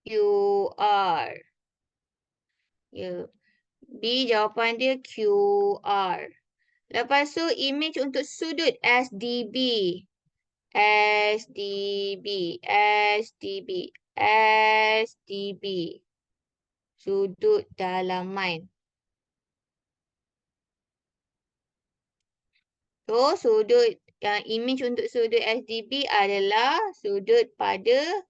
QR. Ya. B jawapan dia QR. Lepas tu image untuk sudut SDB. SDB. SDB. SDB. Sudut dalaman. So, image untuk sudut SDB adalah sudut pada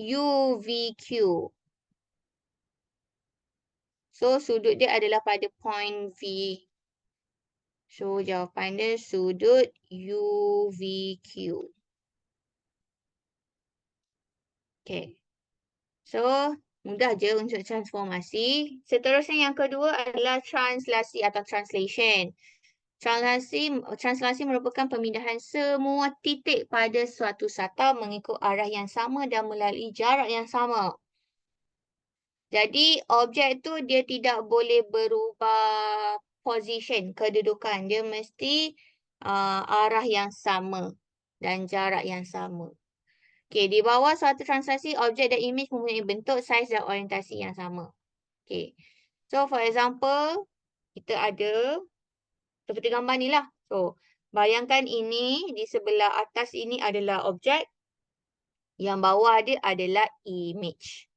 UVQ. So, sudut dia adalah pada point V. So, jawapan dia sudut UVQ. Okay. So, mudah je untuk transformasi. Seterusnya yang kedua adalah translasi atau translation. Translasi merupakan pemindahan semua titik pada suatu sata mengikut arah yang sama dan melalui jarak yang sama. Jadi, objek tu dia tidak boleh berubah position, kedudukan. Dia mesti arah yang sama dan jarak yang sama. Okey, di bawah suatu translasi, objek dan image mempunyai bentuk, saiz dan orientasi yang sama. Okey. So, for example, kita ada seperti gambar ni lah. So, bayangkan ini di sebelah atas ini adalah objek. Yang bawah dia adalah image.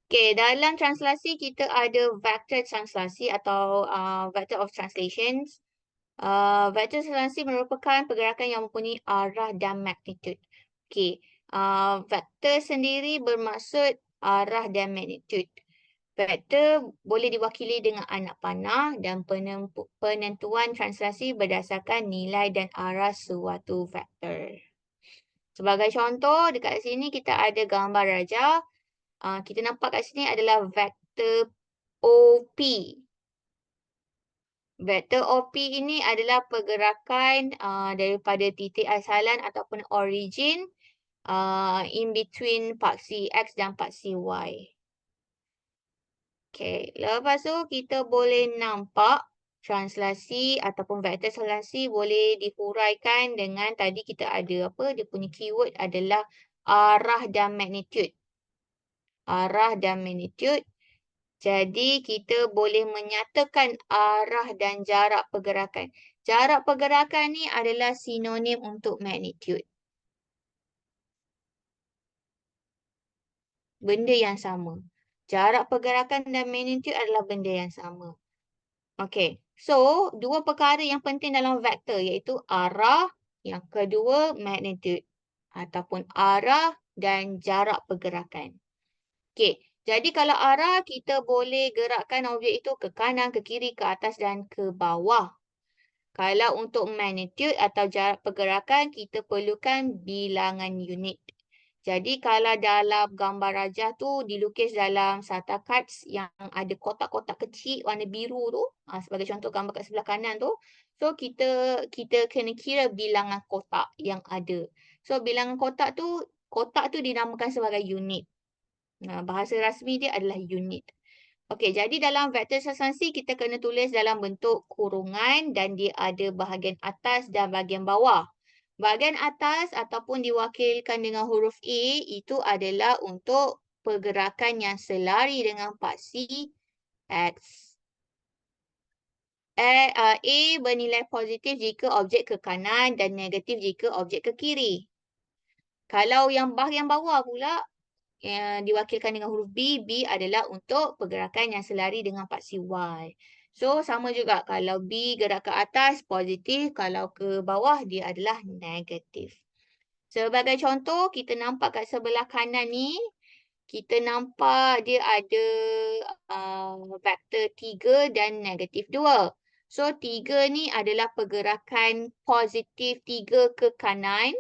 Okey, dalam translasi kita ada vector translasi atau vector of translations. Vector translasi merupakan pergerakan yang mempunyai arah dan magnitude. Okey, vektor sendiri bermaksud arah dan magnitude. Vektor boleh diwakili dengan anak panah dan penentuan translasi berdasarkan nilai dan arah suatu vektor. Sebagai contoh, dekat sini kita ada gambar rajah. Kita nampak kat sini adalah vektor OP. Vektor OP ini adalah pergerakan daripada titik asalan ataupun origin in between paksi X dan paksi Y. Okay, lepas tu kita boleh nampak translasi ataupun vektor translasi boleh dihuraikan dengan tadi kita ada apa? Dia punya keyword adalah arah dan magnitude. Arah dan magnitude. Jadi, kita boleh menyatakan arah dan jarak pergerakan. Jarak pergerakan ni adalah sinonim untuk magnitude. Benda yang sama. Jarak pergerakan dan magnitude adalah benda yang sama. Okey. So, dua perkara yang penting dalam vektor iaitu arah, yang kedua magnitude. Ataupun arah dan jarak pergerakan. Okey. Jadi kalau arah, kita boleh gerakkan objek itu ke kanan, ke kiri, ke atas dan ke bawah. Kalau untuk magnitude atau jarak pergerakan, kita perlukan bilangan unit. Jadi kalau dalam gambar rajah tu dilukis dalam sata cards yang ada kotak-kotak kecil warna biru tu, sebagai contoh gambar kat sebelah kanan tu. So kita kena kira bilangan kotak yang ada. So bilangan kotak tu dinamakan sebagai unit. Bahasa rasmi dia adalah unit. Okey, jadi dalam vektor translasi kita kena tulis dalam bentuk kurungan dan dia ada bahagian atas dan bahagian bawah. Bahagian atas ataupun diwakilkan dengan huruf A itu adalah untuk pergerakan yang selari dengan paksi X. A bernilai positif jika objek ke kanan dan negatif jika objek ke kiri. Kalau yang bahagian bawah pula, diwakilkan dengan huruf B. B adalah untuk pergerakan yang selari dengan paksi Y. So, sama juga. Kalau B gerak ke atas, positif. Kalau ke bawah, dia adalah negatif. Sebagai contoh, kita nampak kat sebelah kanan ni, kita nampak dia ada vektor 3 dan negatif 2. So, 3 ni adalah pergerakan positif 3 ke kanan.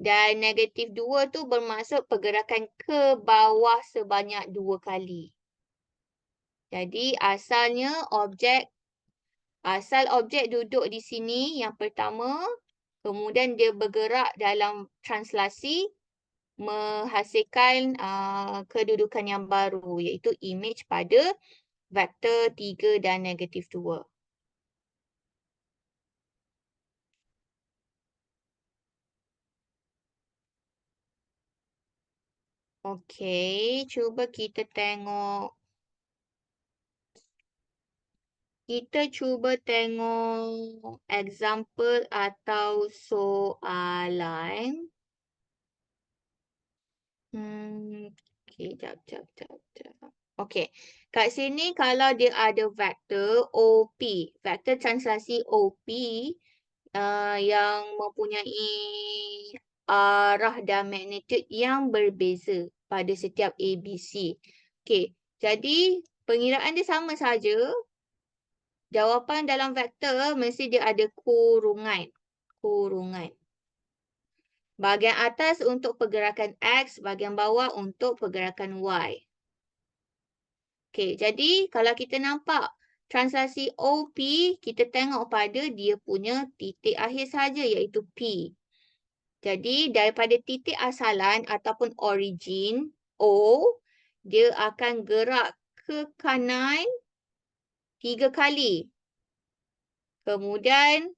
Dan negatif 2 tu bermaksud pergerakan ke bawah sebanyak 2 kali. Jadi asal objek duduk di sini yang pertama. Kemudian dia bergerak dalam translasi menghasilkan kedudukan yang baru iaitu image pada vektor 3 dan negatif 2. Okey, cuba kita tengok. Kita cuba tengok example atau soalan. Okey, jap. Okey, kat sini kalau dia ada vektor OP, vektor translasi OP, yang mempunyai arah dan magnitude yang berbeza pada setiap ABC. Okey, jadi pengiraan dia sama saja. Jawapan dalam vektor mesti dia ada kurungan. Kurungan. Bahagian atas untuk pergerakan X, bahagian bawah untuk pergerakan Y. Okey, jadi kalau kita nampak translasi OP, kita tengok pada dia punya titik akhir saja iaitu P. Jadi daripada titik asalan ataupun origin O, dia akan gerak ke kanan 3 kali. Kemudian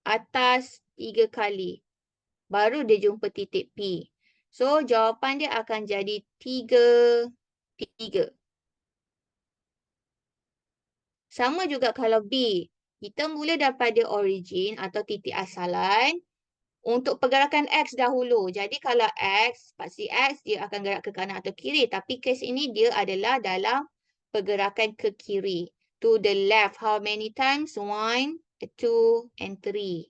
atas 3 kali. Baru dia jumpa titik P. So, jawapan dia akan jadi 3, 3. Sama juga kalau B. Kita mula daripada origin atau titik asalan untuk pergerakan X dahulu. Jadi kalau X, pasti X dia akan gerak ke kanan atau kiri. Tapi kes ini dia adalah dalam pergerakan ke kiri. To the left. How many times? 1, 2, and 3.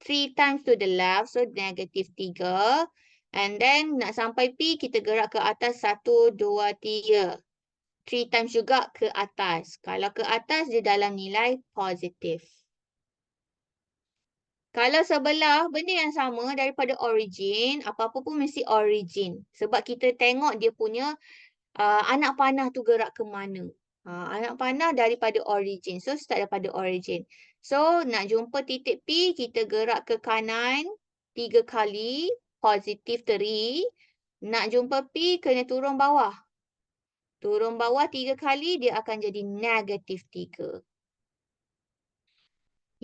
3 times to the left, so negative 3. And then nak sampai P, kita gerak ke atas 1, 2, 3. 3 times juga ke atas. Kalau ke atas, dia dalam nilai positif. Kalau sebelah, benda yang sama daripada origin, apa-apa pun mesti origin. Sebab kita tengok dia punya anak panah tu gerak ke mana. Anak panah daripada origin. So, start daripada origin. So, nak jumpa titik P, kita gerak ke kanan 3 kali, positif 3. Nak jumpa P, kena turun bawah. Turun bawah 3 kali, dia akan jadi negatif 3.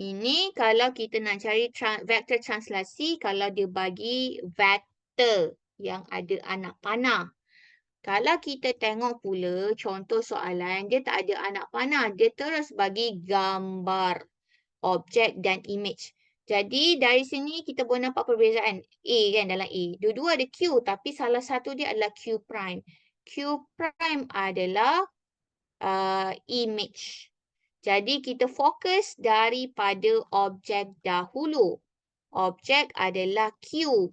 Ini kalau kita nak cari vektor translasi, kalau dia bagi vektor yang ada anak panah. Kalau kita tengok pula contoh soalan, dia tak ada anak panah. Dia terus bagi gambar, objek dan image. Jadi dari sini kita boleh nampak perbezaan A kan dalam A. Dua-dua ada Q tapi salah satu dia adalah Q prime. Q prime adalah image. Jadi kita fokus daripada objek dahulu. Objek adalah Q.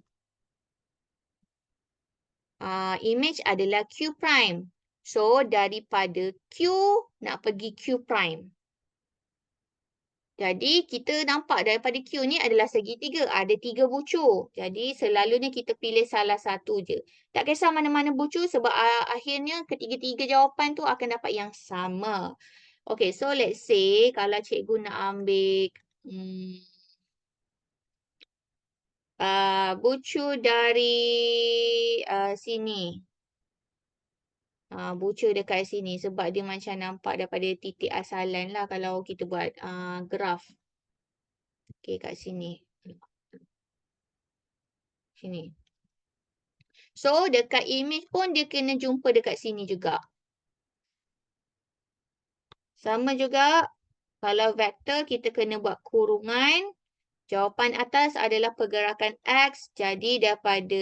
Image adalah Q prime. So, daripada Q nak pergi Q prime. Jadi, kita nampak daripada Q ni adalah segitiga. Ada 3 bucur. Jadi, selalunya kita pilih salah satu je. Tak kisah mana-mana bucur sebab akhirnya ketiga-tiga jawapan tu akan dapat yang sama. Okay, so let's say kalau cikgu nak ambil bucur dari sini. Bucur dekat sini sebab dia macam nampak daripada titik asalan lah kalau kita buat graf. Okay, kat sini. Sini. So, dekat image pun dia kena jumpa dekat sini juga. Sama juga, kalau vektor kita kena buat kurungan. Jawapan atas adalah pergerakan X. Jadi, daripada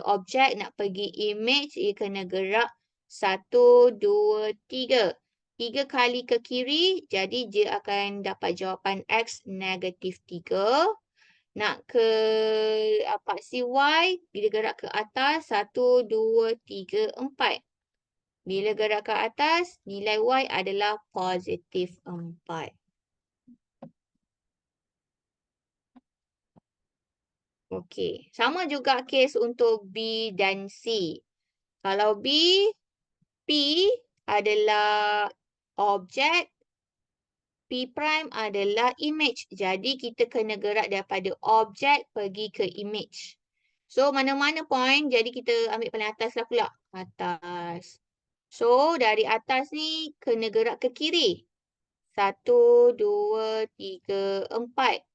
objek nak pergi image, ia kena gerak 1, 2, 3. 3 kali ke kiri, jadi dia akan dapat jawapan X negatif 3. Nak ke paksi Y, bila gerak ke atas, 1, 2, 3, 4. Bila gerak ke atas, nilai Y adalah positif 4. Okey, sama juga kes untuk B dan C. Kalau B, P adalah objek, P prime adalah image. Jadi, kita kena gerak daripada objek pergi ke image. So, mana-mana point, jadi kita ambil paling atas lah pula. Atas. So, dari atas ni kena gerak ke kiri. 1, 2, 3, 4.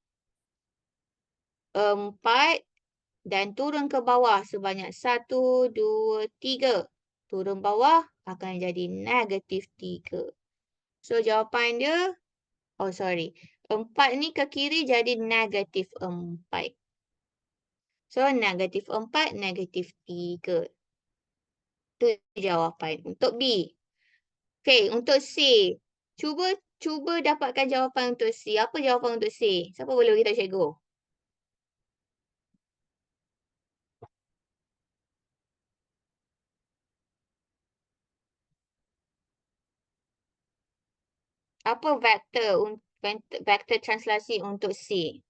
4 dan turun ke bawah sebanyak 1, 2, 3. Turun bawah akan jadi -3. So, jawapan dia, oh sorry, 4 ni ke kiri jadi -4. So, -4, -3. Itu jawapan untuk B. Okey, untuk C. Cuba cuba dapatkan jawapan untuk C. Apa jawapan untuk C? Siapa boleh beritahu cikgu? Apa vektor translasi untuk C?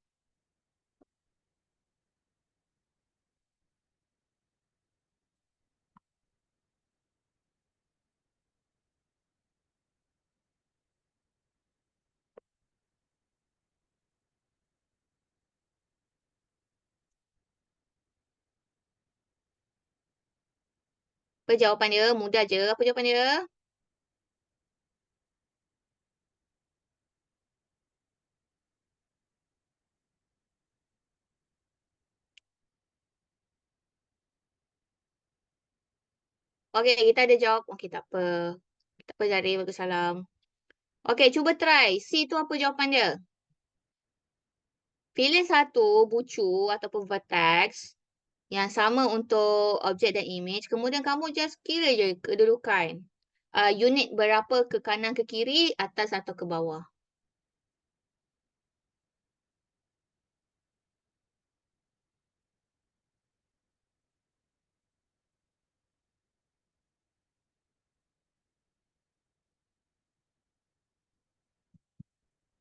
Apa jawapan dia? Mudah je. Apa jawapan dia? Okey, kita ada jawab. Okey, tak apa. Tak apa, Zari. Bagus salam. Okey, cuba try. C tu apa jawapan dia? Pilih satu bucu ataupun vertex yang sama untuk objek dan image. Kemudian kamu just kira je kedudukan. Unit berapa ke kanan ke kiri, atas atau ke bawah.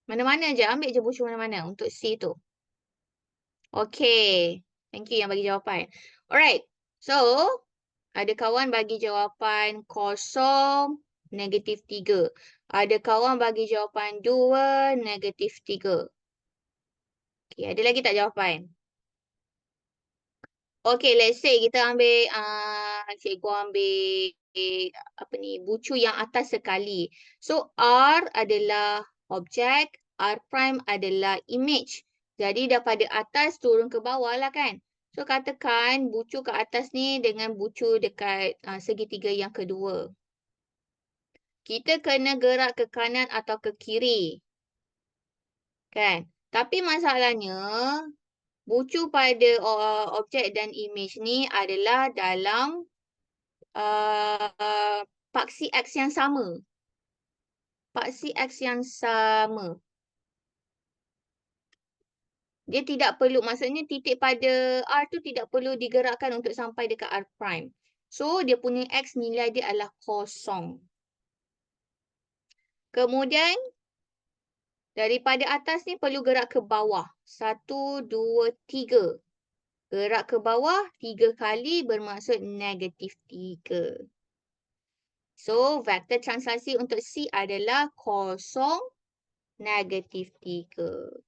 Mana-mana je. Ambil je bucu mana-mana untuk C tu. Okay. Thank you yang bagi jawapan. Alright. So, ada kawan bagi jawapan kosong, -3. Ada kawan bagi jawapan 2, -3. Okay, ada lagi tak jawapan? Okay, let's say kita ambil, cikgu ambil apa ni, bucu yang atas sekali. So, R adalah objek, R prime adalah image. Jadi, daripada atas turun ke bawah lah kan. So, katakan bucu ke atas ni dengan bucu dekat segitiga yang kedua. Kita kena gerak ke kanan atau ke kiri. Kan? Tapi masalahnya, bucu pada objek dan image ni adalah dalam paksi X yang sama. Paksi X yang sama. Dia tidak perlu, maksudnya titik pada R tu tidak perlu digerakkan untuk sampai dekat R prime. So, dia punya X nilai dia adalah kosong. Kemudian, daripada atas ni perlu gerak ke bawah. 1, 2, 3. Gerak ke bawah 3 kali bermaksud -3. So, vektor translasi untuk C adalah kosong, -3.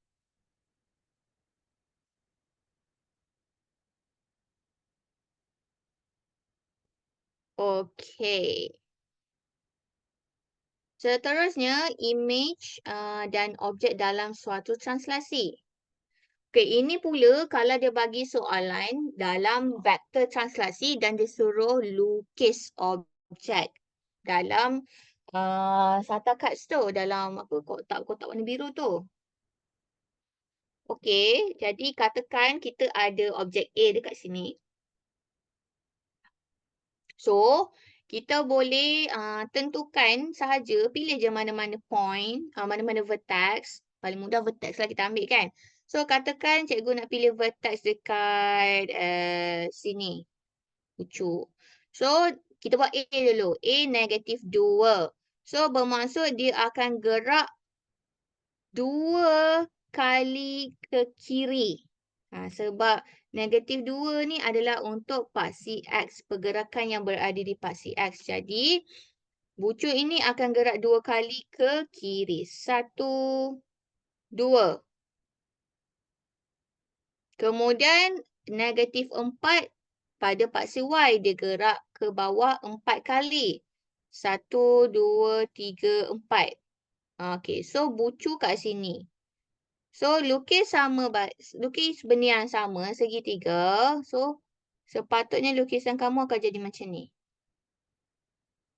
Okey. Seterusnya, image dan objek dalam suatu translasi. Okey, ini pula kalau dia bagi soalan dalam vektor translasi dan dia suruh lukis objek dalam Sata Cards tu, dalam apa, kotak-kotak warna biru tu. Okey, jadi katakan kita ada objek A dekat sini. So, kita boleh tentukan sahaja, pilih je mana-mana point, mana-mana vertex. Paling mudah vertex lah kita ambil kan. So, katakan cikgu nak pilih vertex dekat sini. Pucuk. So, kita buat A dulu. A -2. So, bermaksud dia akan gerak 2 kali ke kiri. Sebab -2 ni adalah untuk paksi X. Pergerakan yang berada di paksi X. Jadi, bucu ini akan gerak 2 kali ke kiri. 1, 2. Kemudian, -4 pada paksi Y. Dia gerak ke bawah 4 kali. 1, 2, 3, 4. Okey, so bucu kat sini. So, lukis benda yang sama, segitiga. So, sepatutnya lukisan kamu akan jadi macam ni.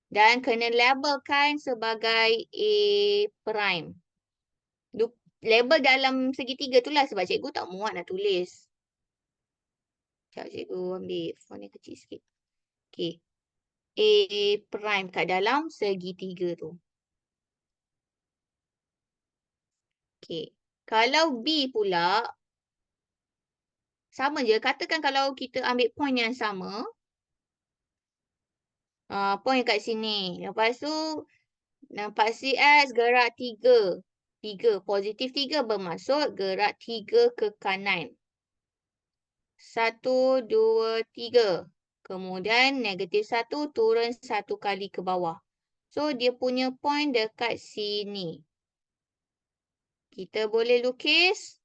Dan kena labelkan sebagai A prime. Label dalam segitiga tu lah sebab cikgu tak muat nak tulis. Sekejap cikgu ambil font yang kecil sikit. Okay. A prime kat dalam segitiga tu. Okay. Kalau B pula, sama je. Katakan kalau kita ambil point yang sama. Point kat sini. Lepas tu, nampak si X gerak 3. 3. Positif 3 bermaksud gerak 3 ke kanan. 1, 2, 3. Kemudian negatif 1 turun 1 kali ke bawah. So, dia punya point dekat sini. Kita boleh lukis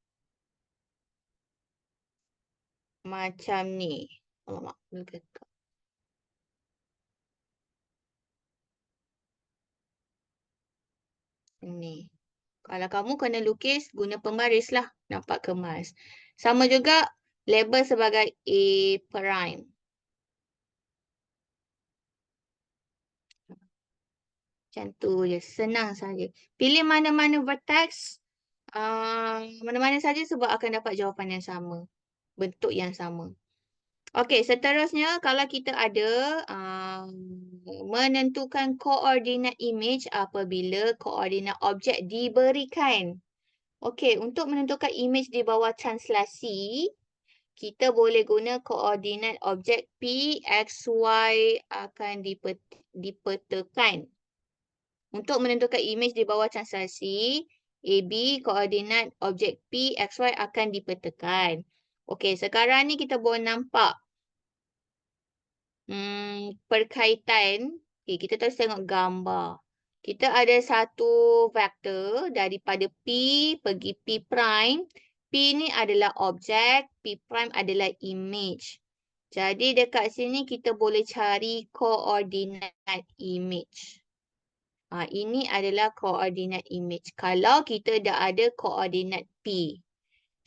macam ni. Alamak, ni. Kalau kamu kena lukis, guna pembaris lah. Nampak kemas. Sama juga label sebagai A prime. Macam tu je. Senang saja. Pilih mana-mana vertex. Mana-mana saja sebab akan dapat jawapan yang sama. Bentuk yang sama. Okey, seterusnya kalau kita ada menentukan koordinat image apabila koordinat objek diberikan. Okey, untuk menentukan image di bawah translasi, kita boleh guna koordinat objek P, X, Y akan dipetakan. Untuk menentukan image di bawah translasi, AB, koordinat objek P, X, Y akan dipetakan. Okey, sekarang ni kita boleh nampak perkaitan. Okay, kita terus tengok gambar. Kita ada satu vektor daripada P pergi P prime. P ni adalah objek, P prime adalah image. Jadi dekat sini kita boleh cari koordinat image. Ini adalah koordinat image. Kalau kita dah ada koordinat P.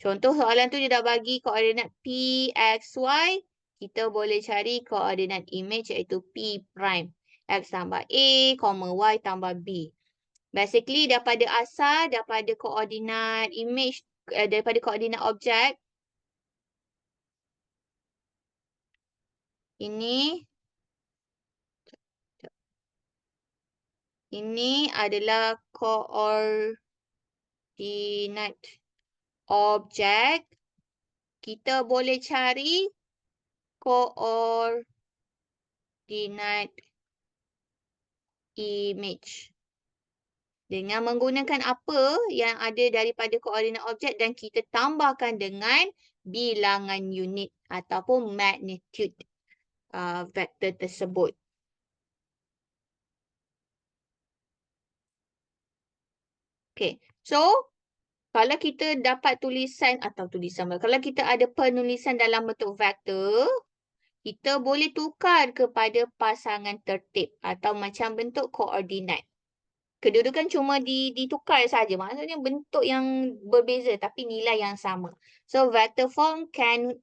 Contoh soalan tu dia dah bagi koordinat P, X, Y. Kita boleh cari koordinat image iaitu P prime. X tambah A, Y tambah B. Basically daripada asal, daripada koordinat image, daripada koordinat objek. Ini adalah koordinat objek. Kita boleh cari koordinat image dengan menggunakan apa yang ada daripada koordinat objek dan kita tambahkan dengan bilangan unit ataupun magnitude vektor tersebut. Okay, so kalau kita dapat kalau kita ada penulisan dalam bentuk vektor, kita boleh tukar kepada pasangan tertib atau macam bentuk koordinat. Kedudukan cuma ditukar saja. Maksudnya bentuk yang berbeza tapi nilai yang sama. So vector form can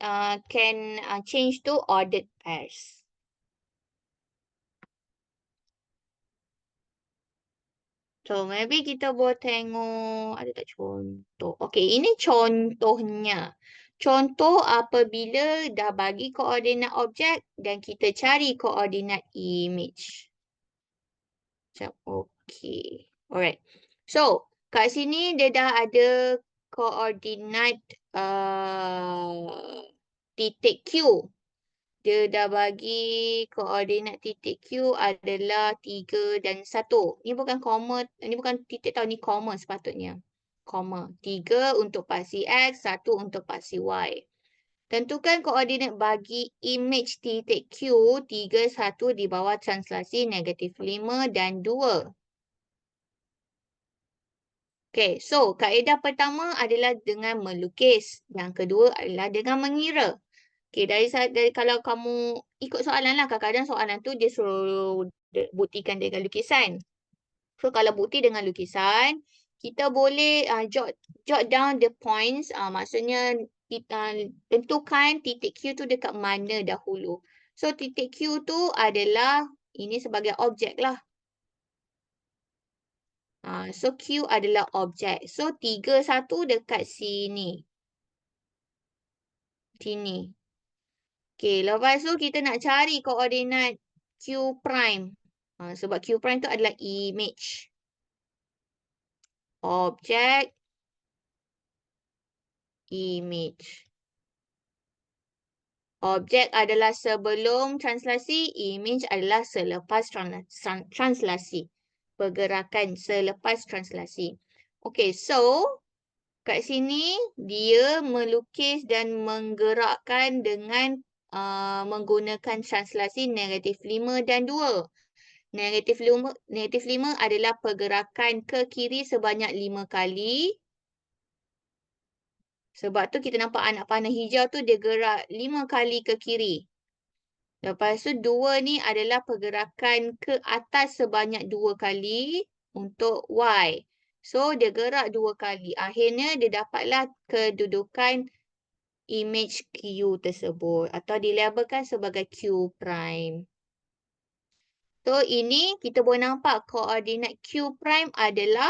change to ordered pairs. So maybe kita boleh tengok ada tak contoh. Okay, ini contohnya. Contoh apabila dah bagi koordinat objek dan kita cari koordinat image. Macam okay. Alright. So, kat sini dia dah ada koordinat titik Q. Dia dah bagi koordinat titik Q adalah 3 dan 1. Ni bukan koma, ni bukan titik tau, ni koma sepatutnya. Koma. 3 untuk pasti X, 1 untuk pasti Y. Tentukan koordinat bagi image titik Q 3, 1 di bawah translasi negatif 5 dan 2. Okay, so kaedah pertama adalah dengan melukis. Yang kedua adalah dengan mengira. Okay, dari kalau kamu ikut soalan lah, kadang-kadang soalan tu dia suruh buktikan dengan lukisan. So, kalau bukti dengan lukisan, kita boleh jot down the points. Maksudnya kita tentukan titik Q tu dekat mana dahulu. So titik Q tu adalah ini sebagai objek lah. So Q adalah objek. So 3, 1 dekat sini. Sini. Okay, lepas tu kita nak cari koordinat Q prime. Sebab Q prime tu adalah image. Objek. Image. Objek adalah sebelum translasi, image adalah selepas translasi. Pergerakan selepas translasi. Okay, so kat sini dia melukis dan menggerakkan dengan menggunakan translasi -5 dan 2. -5 adalah pergerakan ke kiri sebanyak 5 kali. Sebab tu kita nampak anak panah hijau tu dia gerak 5 kali ke kiri. Lepas tu 2 ni adalah pergerakan ke atas sebanyak 2 kali untuk Y. So dia gerak 2 kali. Akhirnya dia dapatlah kedudukan image Q tersebut. Atau dilabelkan sebagai Q prime. So ini kita boleh nampak koordinat Q prime adalah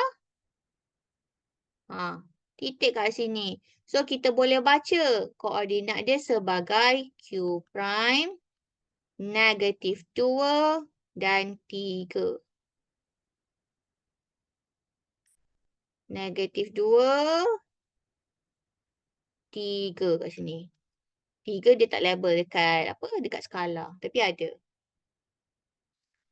titik kat sini. So, kita boleh baca koordinat dia sebagai Q prime, -2 dan 3. -2, 3 kat sini. 3 dia tak label dekat skala. Tapi ada.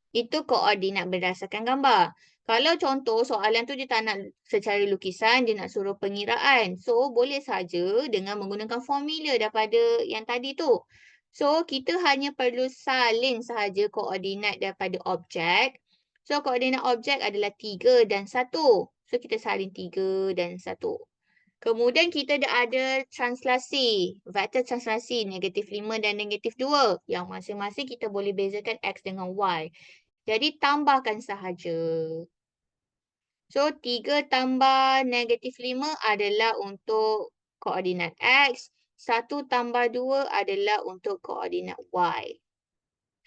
Itu koordinat berdasarkan gambar. Kalau contoh soalan tu dia tak nak secara lukisan, dia nak suruh pengiraan. So, boleh saja dengan menggunakan formula daripada yang tadi tu. So, kita hanya perlu salin sahaja koordinat daripada objek. So, koordinat objek adalah 3 dan 1. So, kita salin 3 dan 1. Kemudian kita dah ada translasi, vektor translasi -5 dan -2. Yang masing-masing kita boleh bezakan X dengan Y. Jadi tambahkan sahaja. So 3 tambah -5 adalah untuk koordinat X. 1 tambah 2 adalah untuk koordinat Y.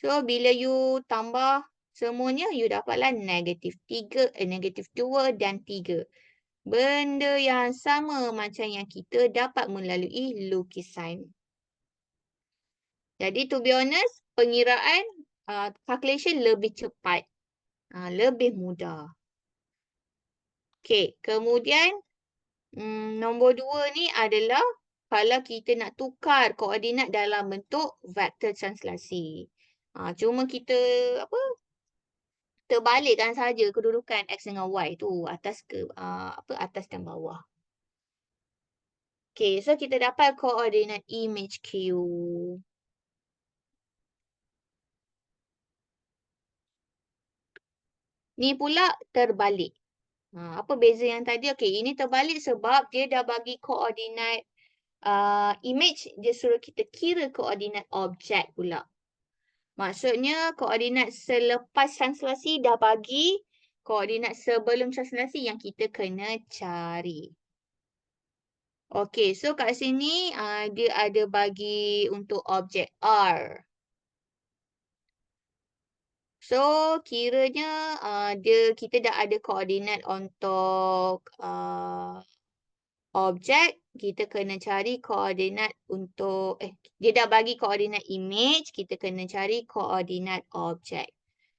So bila you tambah semuanya, you dapatlah -2 dan 3. Benda yang sama macam yang kita dapat melalui lukisan. Jadi to be honest, pengiraan calculation lebih cepat. Lebih mudah. Okey, kemudian nombor 2 ni adalah kalau kita nak tukar koordinat dalam bentuk vektor translasi. Cuma kita terbalikkan saja kedudukan X dengan Y tu atas atas dan bawah. Okey, so kita dapat koordinat image Q. Ni pula terbalik. Apa beza yang tadi? Okey, ini terbalik sebab dia dah bagi koordinat image, dia suruh kita kira koordinat objek pula. Maksudnya koordinat selepas translasi dah bagi, koordinat sebelum translasi yang kita kena cari. Okey, so kat sini dia ada bagi untuk objek R. So, kiranya kita dah ada koordinat untuk objek, kita kena cari koordinat untuk, dia dah bagi koordinat image, kita kena cari koordinat objek.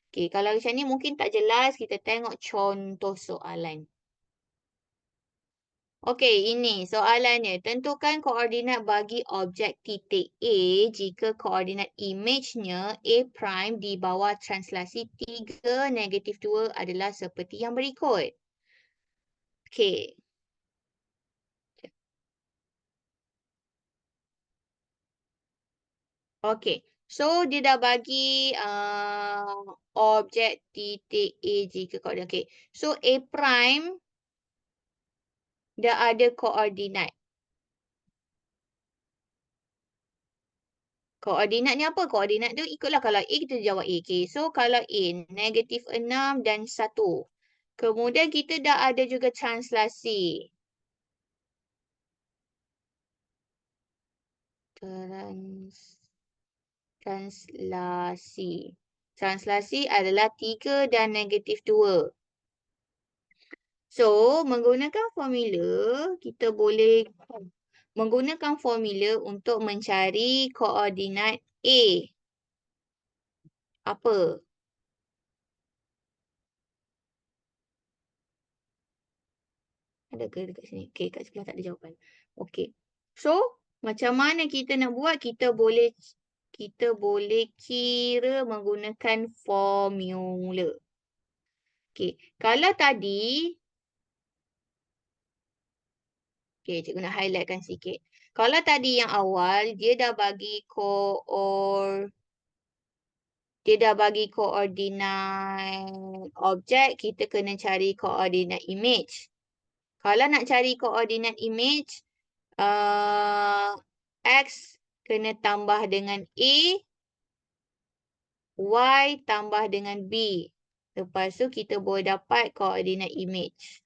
Okay, kalau macam ni mungkin tak jelas, kita tengok contoh soalan. Okey, ini soalannya. Tentukan koordinat bagi objek titik A jika koordinat image-nya A prime di bawah translasi 3, -2 adalah seperti yang berikut. Okey. Okey. So, dia dah bagi objek titik A jika koordinat. Okey. So, A prime dah ada koordinat. Koordinat ni apa? Koordinat dia ikutlah kalau A kita jawab A. Okay. So, kalau A -6 dan 1. Kemudian kita dah ada juga translasi. Translasi. Translasi adalah 3 dan -2. So, menggunakan formula, kita boleh menggunakan formula untuk mencari koordinat A. Apa? Ada ke dekat sini? Okey, kat sebelah tak ada jawapan. Okey. So, macam mana kita nak buat? Kita boleh kira menggunakan formula. Okey, kalau tadi, okey, cikgu nak highlightkan sikit. Kalau tadi yang awal, dia dah bagi koordinat objek, kita kena cari koordinat image. Kalau nak cari koordinat image, X kena tambah dengan A, Y tambah dengan B. Lepas tu kita boleh dapat koordinat image.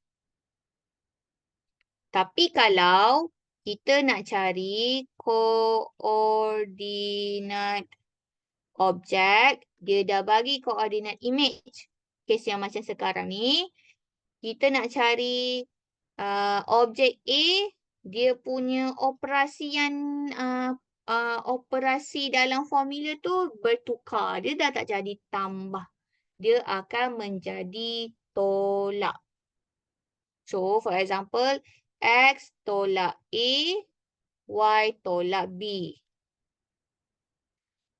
Tapi kalau kita nak cari koordinat objek, dia dah bagi koordinat image. Kes yang macam sekarang ni, kita nak cari objek A, dia punya operasi dalam formula tu bertukar. Dia dah tak jadi tambah. Dia akan menjadi tolak. So, for example, X tolak A, Y tolak B.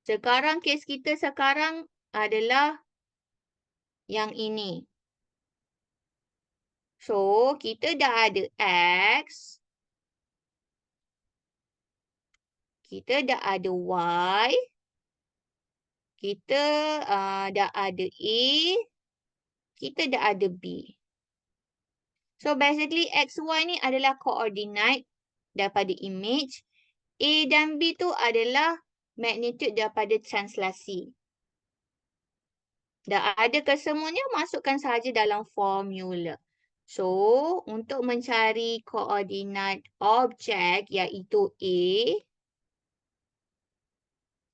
Sekarang kes kita sekarang adalah yang ini. So, kita dah ada X. Kita dah ada Y. Kita dah ada A. Kita dah ada B. So, basically XY ni adalah koordinat daripada image. A dan B tu adalah magnitude daripada translasi. Dah ada kesemuanya, masukkan sahaja dalam formula. So, untuk mencari koordinat objek iaitu A,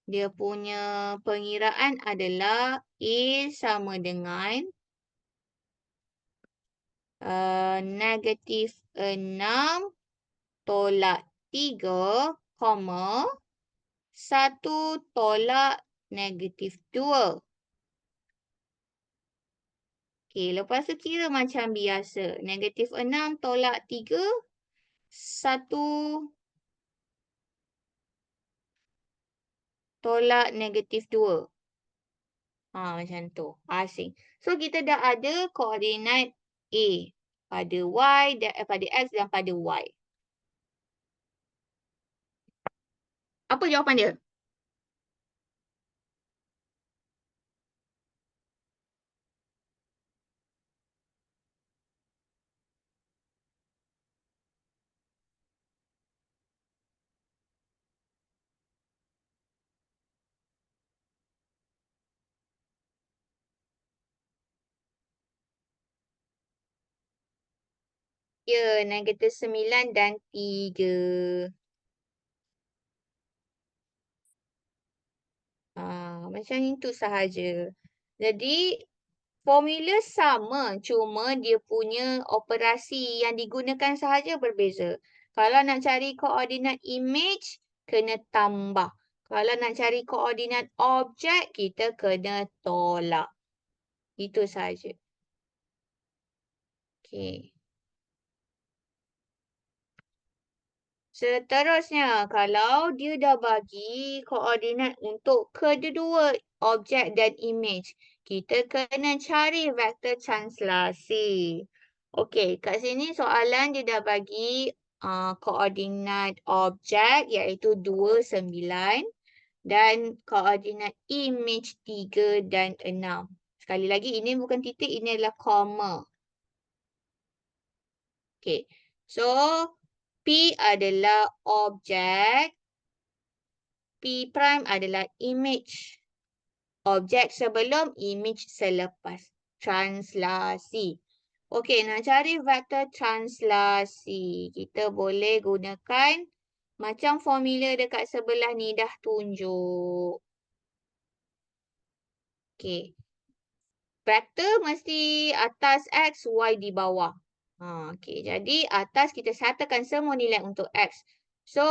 dia punya pengiraan adalah A sama dengan -6 tolak 3, 1 tolak -2. Okey, lepas tu kira macam biasa. -6 tolak 3, 1 tolak -2. Macam tu. Asing. So, kita dah ada koordinat A pada pada X dan pada Y. Apa jawapan dia? Ya, -9 dan 3. Macam itu sahaja. Jadi, formula sama, cuma dia punya operasi yang digunakan sahaja berbeza. Kalau nak cari koordinat image, kena tambah. Kalau nak cari koordinat objek, kita kena tolak. Itu sahaja. Okey. Seterusnya, kalau dia dah bagi koordinat untuk kedua-dua objek dan image, kita kena cari vektor translasi. Okey, kat sini soalan dia dah bagi koordinat objek iaitu 2, 9 dan koordinat image 3 dan 6. Sekali lagi, ini bukan titik, ini adalah koma. Okey, so P adalah objek, P prime adalah image. Objek sebelum, image selepas. Translasi. Okey, nak cari vektor translasi, kita boleh gunakan macam formula dekat sebelah ni dah tunjuk. Okey. Vektor mesti atas X, Y di bawah. Okey. Jadi atas kita sertakan semua nilai untuk X. So,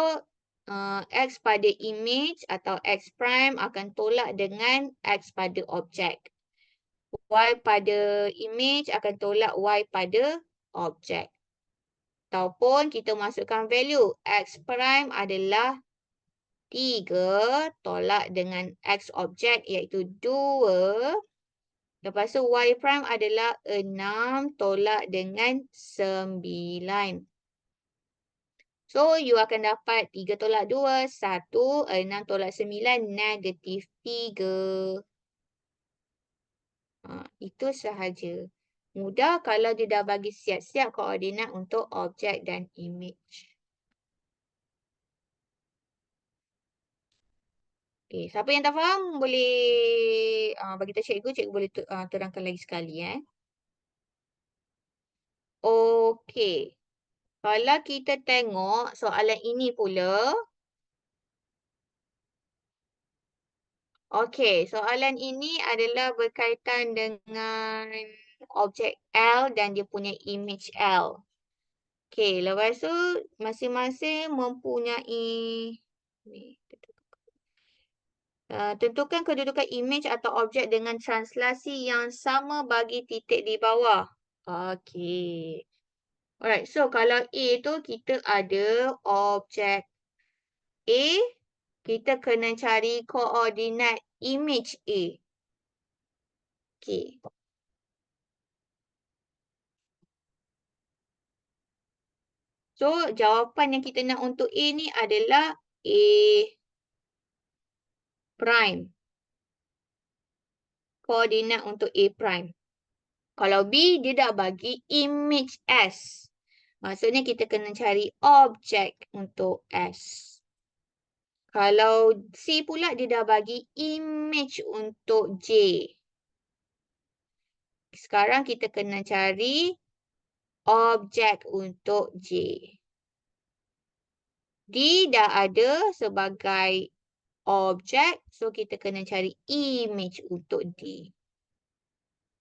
X pada image atau X prime akan tolak dengan X pada objek. Y pada image akan tolak Y pada objek. Ataupun kita masukkan value. X prime adalah 3 tolak dengan X objek iaitu 2. Lepas tu Y prime adalah 6 tolak dengan 9. So, you akan dapat 3 tolak 2, 1, 6 tolak 9, negatif 3. Itu sahaja. Mudah kalau dia dah bagi siap-siap koordinat untuk objek dan image. Okay, siapa yang tak faham boleh bagi tahu cikgu, cikgu boleh terangkan lagi sekali. Okey. Kalau kita tengok soalan ini pula. Okey, soalan ini adalah berkaitan dengan objek L dan dia punya image L. Okey, lepas tu masing-masing mempunyai tentukan kedudukan image atau objek dengan translasi yang sama bagi titik di bawah. Okey. Alright, so kalau A tu kita ada objek A, kita kena cari koordinat image A. Okey. So, jawapan yang kita nak untuk A ni adalah A prime. Koordinat untuk A prime. Kalau B, dia dah bagi image S. Maksudnya kita kena cari objek untuk S. Kalau C pula, dia dah bagi image untuk J. Sekarang kita kena cari objek untuk J. D dah ada sebagai objek. So, kita kena cari image untuk D.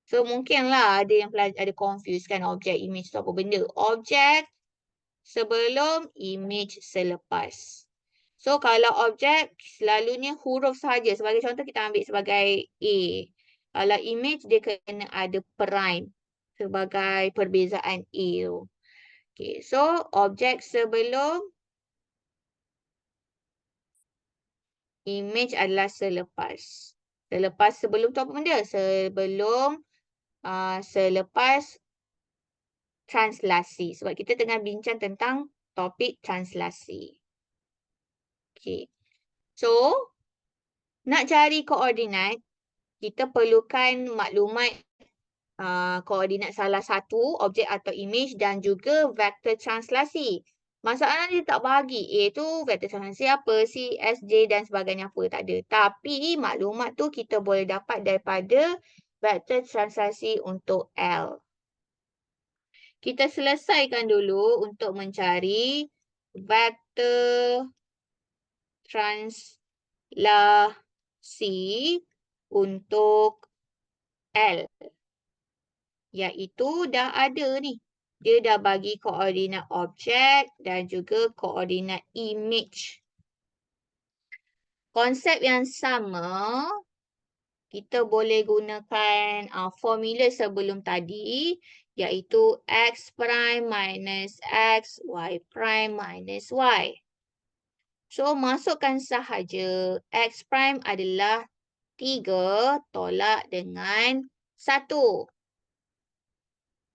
So, mungkinlah ada yang ada confuse kan objek image tu apa benda. Objek sebelum image selepas. So, kalau objek selalunya huruf sahaja. Sebagai contoh kita ambil sebagai A. Kalau image dia kena ada prime sebagai perbezaan A tu. Okay, so objek sebelum image adalah selepas. Selepas sebelum tu apa benda? Selepas translasi. Sebab kita tengah bincang tentang topik translasi. Okay. So, nak cari koordinat, kita perlukan maklumat koordinat salah satu objek atau image dan juga vektor translasi. Masalah dia tak bagi A tu vektor translasi apa, C, S, J dan sebagainya apa. Tak ada. Tapi maklumat tu kita boleh dapat daripada vektor translasi untuk L. Kita selesaikan dulu untuk mencari vektor translasi untuk L. Iaitu dah ada ni. Dia dah bagi koordinat objek dan juga koordinat image. Konsep yang sama, kita boleh gunakan formula sebelum tadi, iaitu X prime minus X, Y prime minus Y. So, masukkan sahaja X prime adalah 3 tolak dengan 1.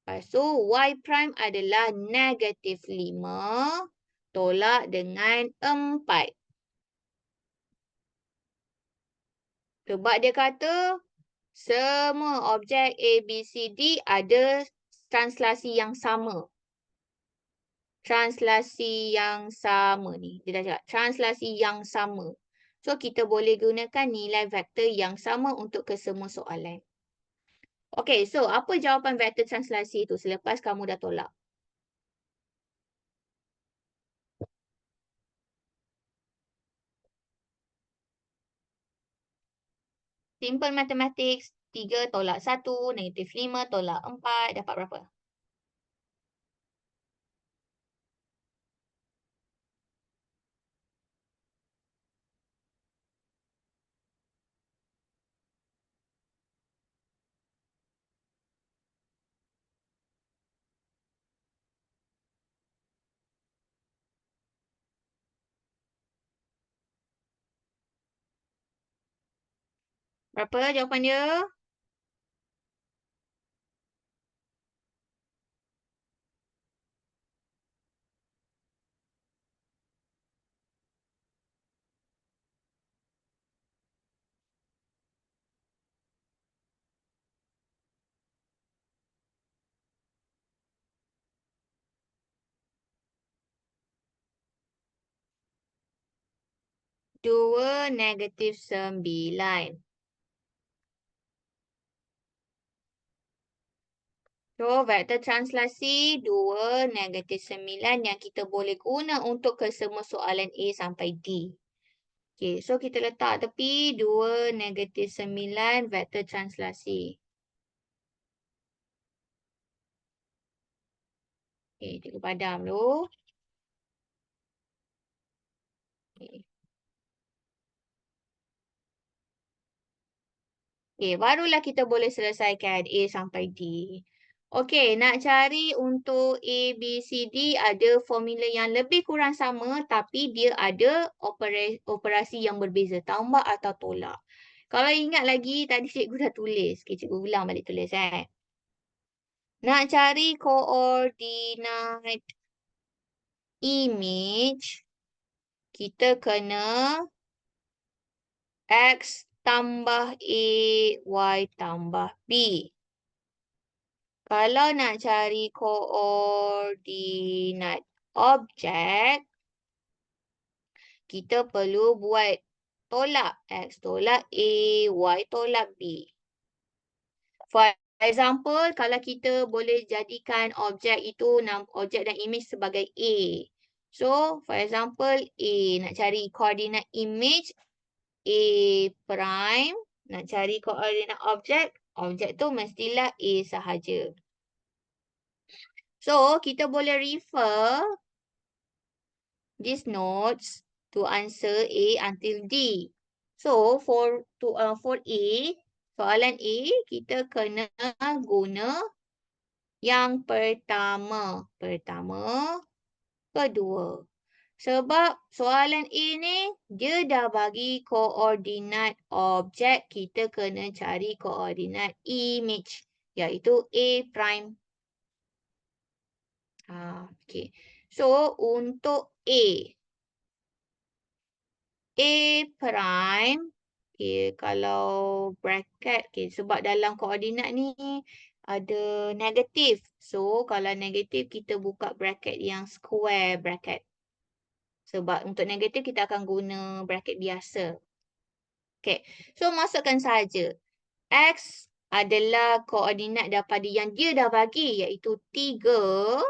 Lepas tu, Y prime adalah negatif 5 tolak dengan 4. Sebab dia kata semua objek A, B, C, D ada translasi yang sama. Translasi yang sama ni. Dia dah cakap translasi yang sama. So, kita boleh gunakan nilai vektor yang sama untuk kesemua soalan. Okey, so apa jawapan vektor translasi itu selepas kamu dah tolak? Simple mathematics, 3 tolak 1, -5 tolak 4, dapat berapa? Berapa jawapan dia? -9. So, vektor translasi 2, -9 yang kita boleh guna untuk kesemua soalan A sampai D. Okey, so kita letak tepi 2, -9 vektor translasi. Okey, cikgu padam dulu. Okey. Okey, barulah kita boleh selesaikan A sampai D. Okey, nak cari untuk A, B, C, D ada formula yang lebih kurang sama tapi dia ada operasi yang berbeza, tambah atau tolak. Kalau ingat lagi tadi cikgu dah tulis. Okey, cikgu ulang balik tulis eh. Nak cari koordinat image, kita kena X tambah A, Y tambah B. Kalau nak cari koordinat objek, kita perlu buat tolak. X tolak A, Y tolak B. For example, kalau kita boleh jadikan objek itu, objek dan image sebagai A. So, for example, A. Nak cari koordinat image, A prime. Nak cari koordinat objek, objek tu mestilah A sahaja. So, kita boleh refer these notes to answer A until D. So, for A, soalan A, kita kena guna yang pertama. Kedua. Sebab soalan A ni, dia dah bagi koordinat objek, kita kena cari koordinat image, iaitu A prime. Okay. So, untuk A prime, okay, kalau bracket, okay, sebab dalam koordinat ni ada negatif. So, kalau negatif, kita buka bracket yang square bracket. Sebab untuk negatif, kita akan guna bracket biasa. Okay, so masukkan saja. X adalah koordinat daripada yang dia dah bagi, iaitu 3.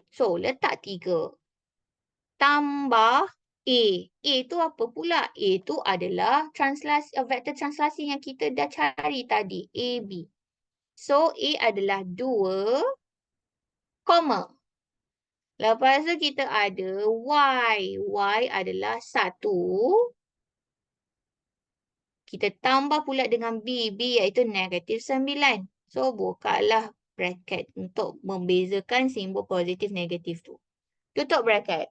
So, letak 3. Tambah A. A tu apa pula? A tu adalah vektor translasi yang kita dah cari tadi. AB. So, A adalah 2, koma. Lepas tu kita ada Y. Y adalah 1. Kita tambah pula dengan B. B iaitu -9. So, bukalah bracket untuk membezakan simbol positif negatif tu. Tutup bracket.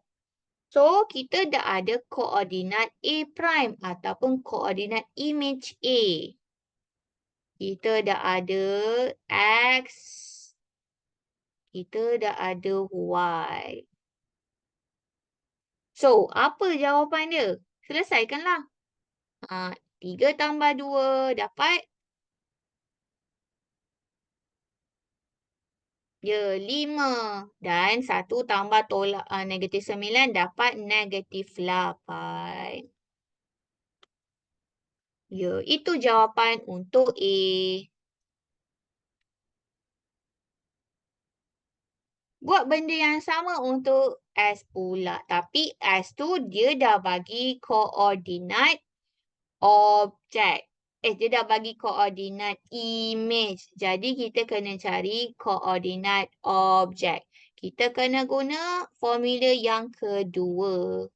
So, kita dah ada koordinat A prime ataupun koordinat image A. Kita dah ada X. Kita dah ada Y. So, apa jawapan dia? Selesaikanlah. 3 tambah 2 dapat? Ya, 5. Dan 1 tambah tolak -9 dapat -8. Ya, itu jawapan untuk A. Buat benda yang sama untuk S pula. Tapi S tu dia dah bagi koordinat objek. Dia dah bagi koordinat image. Jadi kita kena cari koordinat objek. Kita kena guna formula yang kedua.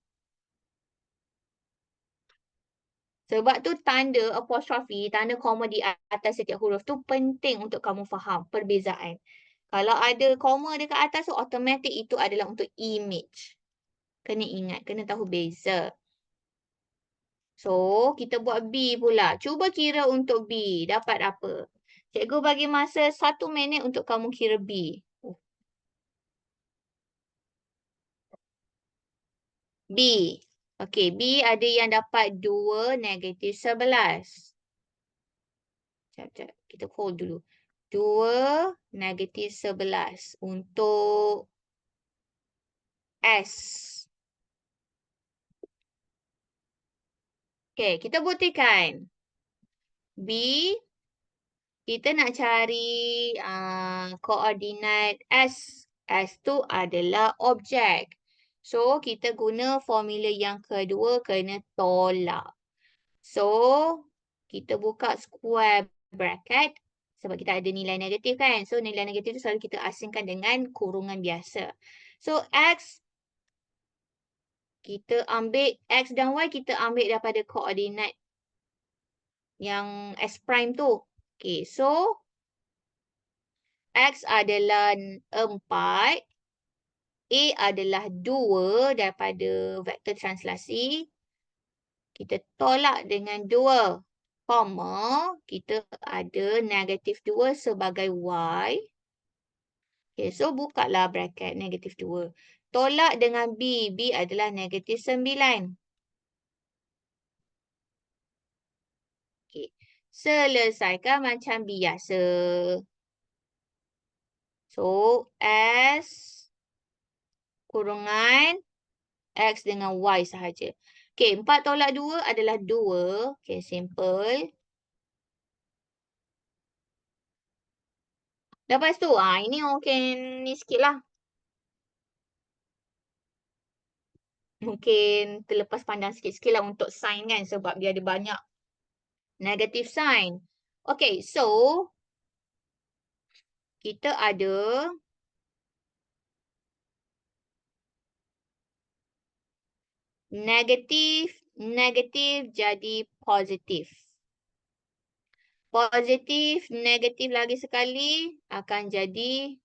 Sebab tu tanda apostrofi, tanda koma di atas setiap huruf tu penting untuk kamu faham perbezaan. Kalau ada koma dekat atas tu automatik itu adalah untuk image. Kena ingat, kena tahu beza. So, kita buat B pula. Cuba kira untuk B. Dapat apa? Cikgu bagi masa 1 minit untuk kamu kira B. B. Okey, B ada yang dapat 2 negatif 11. Sekejap. Kita hold dulu. 2 negatif 11 untuk S. Okey, kita buktikan. B, kita nak cari koordinat S. S tu adalah objek. So, kita guna formula yang kedua kena tolak. So, kita buka square bracket sebab kita ada nilai negatif kan. So, nilai negatif tu selalu kita asingkan dengan kurungan biasa. So, X, kita ambil X dan Y, kita ambil daripada koordinat yang S prime tu. Okay, so X adalah 4. A adalah 2 daripada vektor translasi. Kita tolak dengan 2. Koma, kita ada negatif 2 sebagai Y. Okay, so bukalah bracket negatif 2. Tolak dengan B. B adalah negatif 9. Okay. Selesaikan macam biasa. So, S kurungan X dengan Y sahaja. Okay, 4 tolak 2 adalah 2. Okay, simple. Lepas tu, ini mungkin ni sikit lah. Mungkin terlepas pandang sikit-sikit lah untuk sign kan. Sebab dia ada banyak negative sign. Okay, so kita ada negatif, negatif jadi positif. Positif, negatif lagi sekali akan jadi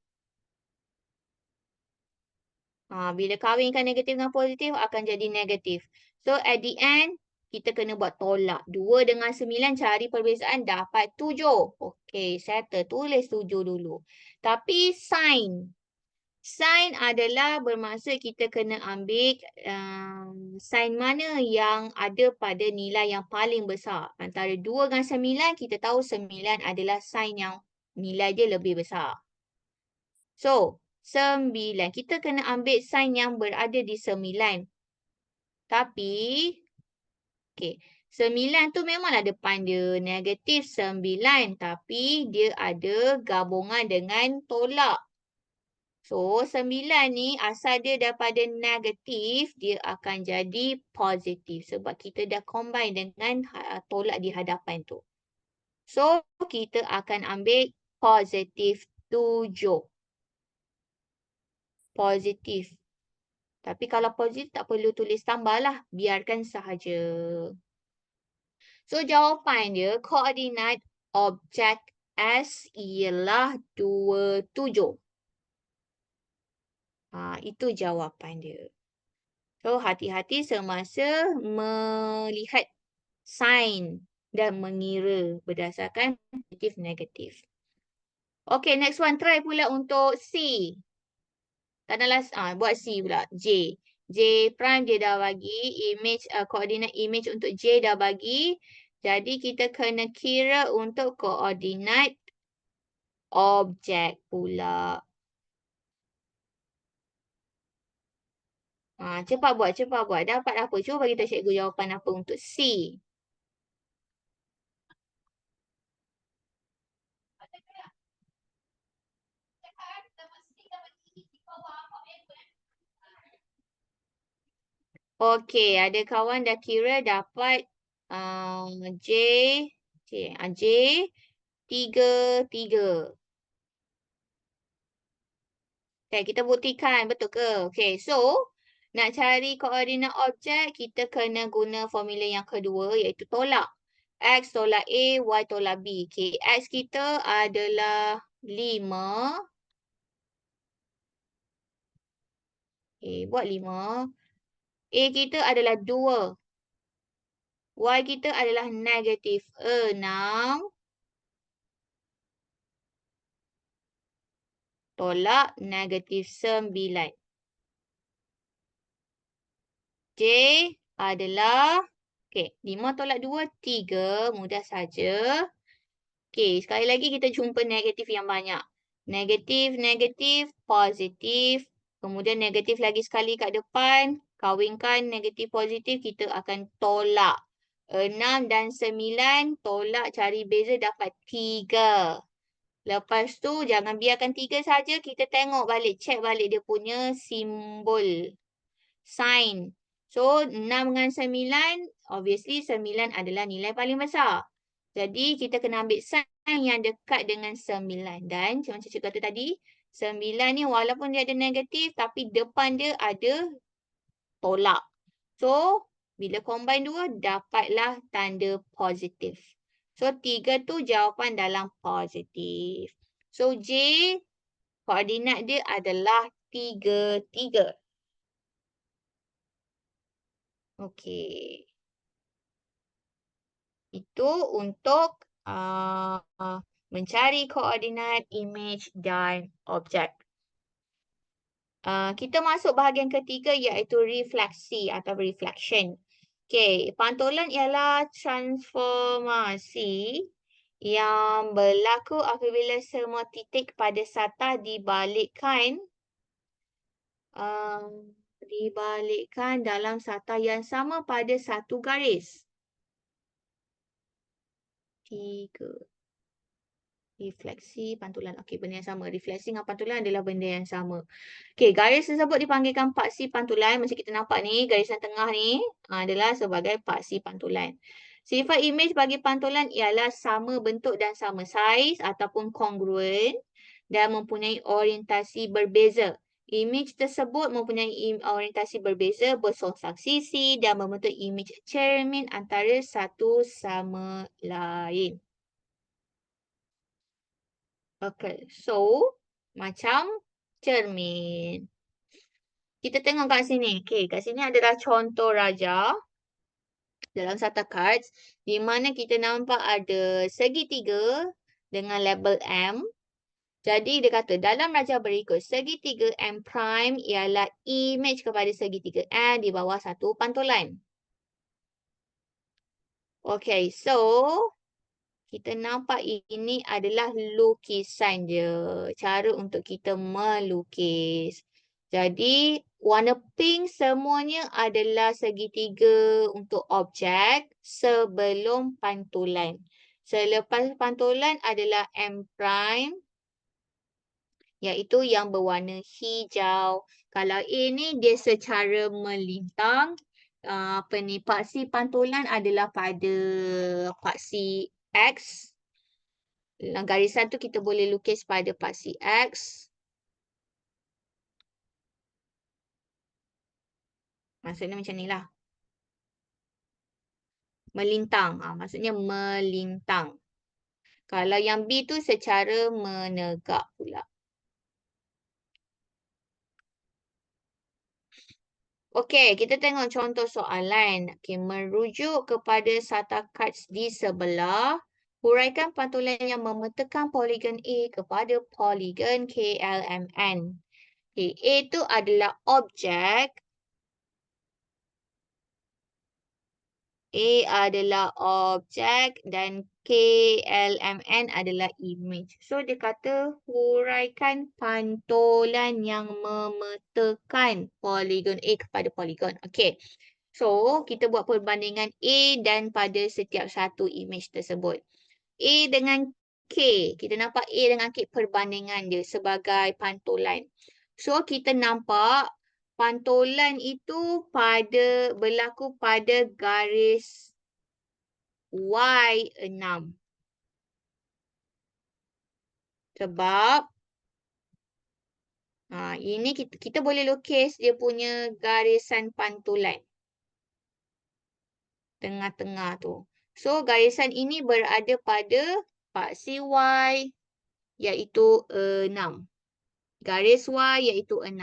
bila kahwinkan negatif dengan positif akan jadi negatif. So at the end kita kena buat tolak. 2 dengan 9 cari perbezaan dapat 7. Okey, settle. Tulis 7 dulu. Tapi sign. Sign adalah bermaksud kita kena ambil sign mana yang ada pada nilai yang paling besar. Antara 2 dengan 9 kita tahu 9 adalah sign yang nilai dia lebih besar. So, 9. Kita kena ambil sign yang berada di 9. Tapi, okay, 9 tu memanglah depan dia negatif 9. Tapi, dia ada gabungan dengan tolak. So, 9 ni asal dia daripada negatif, dia akan jadi positif. Sebab kita dah combine dengan tolak di hadapan tu. So, kita akan ambil positif 7. Positif. Tapi kalau positif tak perlu tulis tambah lah. Biarkan sahaja. So jawapan dia koordinat objek S ialah 27. Itu jawapan dia. So hati-hati semasa melihat sign dan mengira berdasarkan positif negatif. Okay, next one. Try pula untuk C. Katakanlah buat C pula. J. J prime dia dah bagi. Image, koordinat image untuk J dah bagi. Jadi kita kena kira untuk koordinat objek pula. Cepat buat, cepat buat. Dapat apa? Cuba bagi tahu cikgu jawapan apa untuk C. Okey, ada kawan dah kira dapat J, J 3, 3. Okay, kita buktikan. Betul ke? Okay, so nak cari koordinat objek, kita kena guna formula yang kedua iaitu tolak. X tolak A, Y tolak B. Okay, X kita adalah 5. Okay, buat 5. A kita adalah 2. Y kita adalah negatif 6. Tolak negatif 9. J adalah, okay, 5 tolak 2, 3. Mudah saja. Okay, sekali lagi kita jumpa negatif yang banyak. Negatif, negatif, positif. Kemudian negatif lagi sekali kat depan. Kawinkan negatif positif, kita akan tolak. 6 dan 9, tolak cari beza dapat 3. Lepas tu, jangan biarkan 3 saja. Kita tengok balik, check balik dia punya simbol. Sign. So, 6 dengan 9, obviously 9 adalah nilai paling besar. Jadi, kita kena ambil sign yang dekat dengan 9. Dan, macam Cici kata tadi, 9 ni walaupun dia ada negatif, tapi depan dia ada tolak. So, bila combine dua, dapatlah tanda positif. So, 3 tu jawapan dalam positif. So, J, koordinat dia adalah 3, 3. Okey. Itu untuk mencari koordinat image dan objek. Kita masuk bahagian ketiga iaitu refleksi atau reflection. Okey, pantulan ialah transformasi yang berlaku apabila semua titik pada sata dibalikkan dalam sata yang sama pada satu garis. 3. Refleksi, pantulan. Okey, benda yang sama. Refleksi dengan pantulan adalah benda yang sama. Okey, garis tersebut dipanggilkan paksi pantulan. Macam kita nampak ni, garisan tengah ni adalah sebagai paksi pantulan. Sifat imej bagi pantulan ialah sama bentuk dan sama saiz ataupun kongruen dan mempunyai orientasi berbeza. Imej tersebut mempunyai orientasi berbeza bersongsang sisi dan membentuk imej cermin antara satu sama lain. Okay, so macam cermin. Kita tengok kat sini. Okay, kat sini adalah contoh raja dalam sata cards di mana kita nampak ada segitiga dengan label M. Jadi dia kata dalam raja berikut segitiga M prime ialah image kepada segitiga M di bawah satu pantulan. Okay, so kita nampak ini adalah lukisan je. Cara untuk kita melukis. Jadi, warna pink semuanya adalah segitiga untuk objek sebelum pantulan. Selepas pantulan adalah M prime, iaitu yang berwarna hijau. Kalau A ni dia secara melintang. Paksi pantulan adalah pada paksi X. Dalam garisan tu kita boleh lukis pada paksi X. Maksudnya macam ni lah. Melintang. Maksudnya melintang. Kalau yang B tu secara menegak pula. Okey, kita tengok contoh soalan. Okey, merujuk kepada sata cards di sebelah. Huraikan pantulan yang memetakan poligon A kepada poligon KLMN. Okay, A tu adalah objek. A adalah objek dan KLMN adalah image. So, dia kata huraikan pantulan yang memetakan poligon A kepada poligon. Okay. So, kita buat perbandingan A dan pada setiap satu image tersebut. A dengan K. Kita nampak A dengan K perbandingan dia sebagai pantulan. So, kita nampak pantulan itu berlaku pada garis Y6. Sebab ini kita boleh lukis dia punya garisan pantulan. Tengah-tengah tu. So, garisan ini berada pada paksi Y iaitu 6. Garis Y iaitu 6.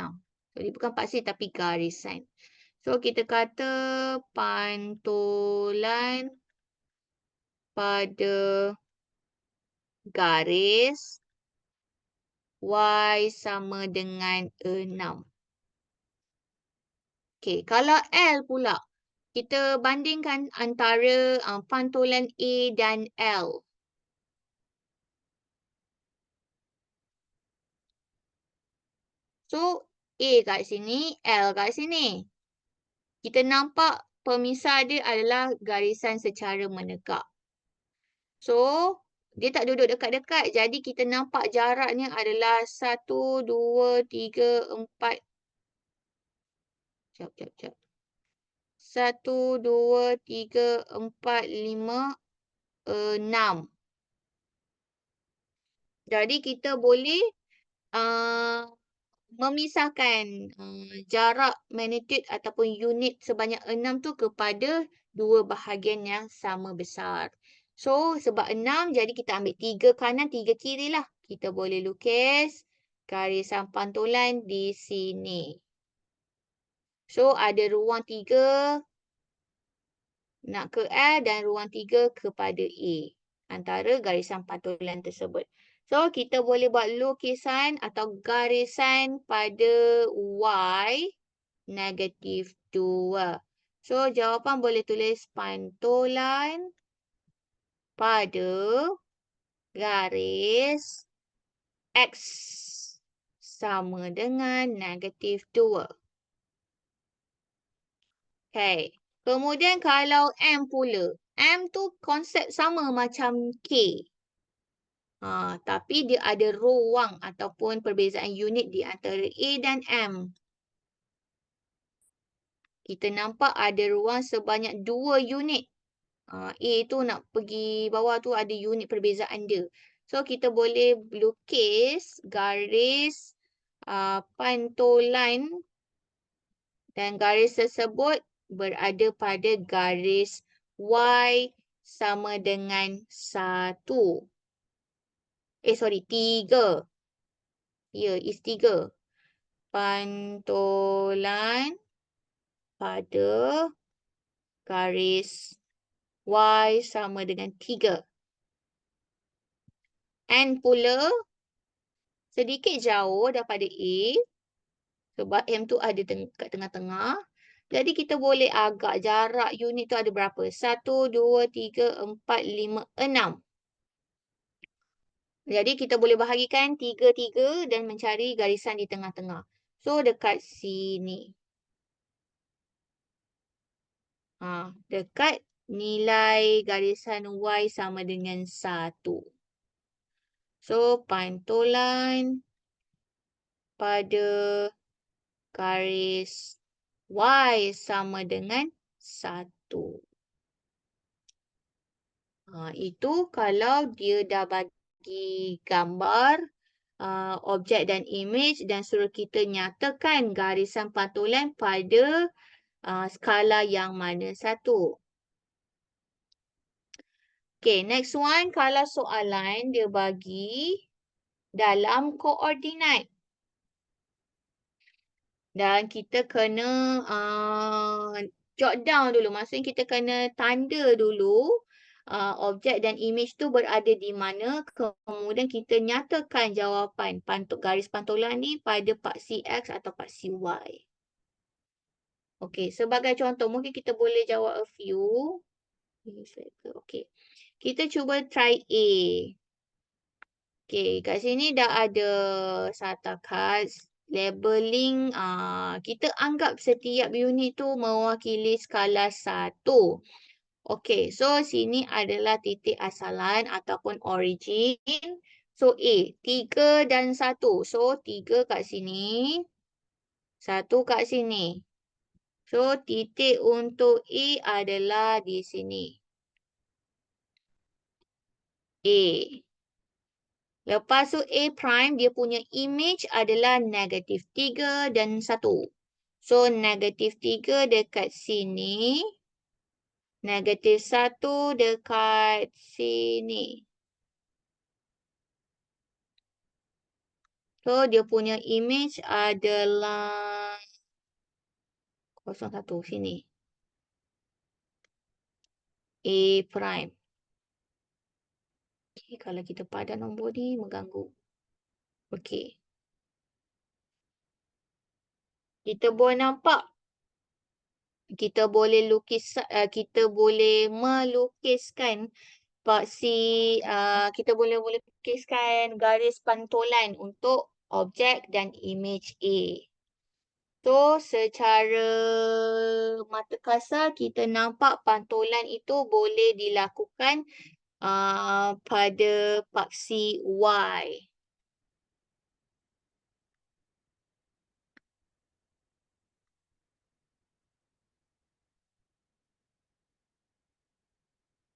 Jadi bukan paksi tapi garisan. So, kita kata pantulan pada garis Y sama dengan 6. Okey, kalau L pula, kita bandingkan antara pantulan A dan L. So, A kat sini, L kat sini. Kita nampak pemisah dia adalah garisan secara menegak. So, dia tak duduk dekat-dekat. Jadi, kita nampak jaraknya adalah 1, 2, 3, 4. Sekejap. 1, 2, 3, 4, 5, 6. Jadi, kita boleh memisahkan jarak magnitude ataupun unit sebanyak 6 tu kepada dua bahagian yang sama besar. So, sebab 6, jadi kita ambil 3 kanan, 3 kiri lah. Kita boleh lukis garisan pantulan di sini. So, ada ruang 3 nak ke L dan ruang 3 kepada A antara garisan pantulan tersebut. So, kita boleh buat lukisan atau garisan pada Y -2. So, jawapan boleh tulis pantulan pada garis X sama dengan -2. Okay. Kemudian kalau M pula. M tu konsep sama macam K. Tapi dia ada ruang ataupun perbezaan unit di antara A dan M. Kita nampak ada ruang sebanyak 2 unit. A tu nak pergi bawah tu ada unit perbezaan dia. So, kita boleh lukis garis pantulan dan garis tersebut berada pada garis Y sama dengan 1. 3. Ya, is 3. Pantulan pada garis Y sama dengan 3. N pula sedikit jauh daripada A. Sebab M tu ada kat tengah-tengah. Jadi kita boleh agak jarak unit tu ada berapa? 1, 2, 3, 4, 5, 6. Jadi kita boleh bahagikan 3 dan mencari garisan di tengah-tengah. So dekat sini. Dekat nilai garisan Y sama dengan 1. So pantulan pada garis Y sama dengan 1. Itu kalau dia dah bagi gambar, objek dan image dan suruh kita nyatakan garisan pantulan pada skala yang mana satu. Okay, next one. Kalau soalan dia bagi dalam koordinat. Dan kita kena jot down dulu. Maksudnya kita kena tanda dulu objek dan image tu berada di mana. Kemudian kita nyatakan jawapan garis pantulan ni pada paksi X atau paksi Y. Okey, sebagai contoh mungkin kita boleh jawab a few. Okey. Kita cuba try A. Okey, kat sini dah ada SATA cards. Labeling, kita anggap setiap unit tu mewakili skala 1. Okey, so sini adalah titik asalan ataupun origin. So A, 3 dan 1. So 3 kat sini. Satu kat sini. So, titik untuk A adalah di sini. A. Lepas tu A prime, dia punya image adalah -3 dan 1. So, -3 dekat sini. -1 dekat sini. So, dia punya image adalah 0, 1 sini. A prime. Okay, kalau kita padan nombor ni, mengganggu. Okay. Kita boleh nampak. Kita boleh melukiskan paksi, kita boleh lukiskan garis pantulan untuk objek dan image A. So, secara mata kasar, kita nampak pantulan itu boleh dilakukan pada paksi Y.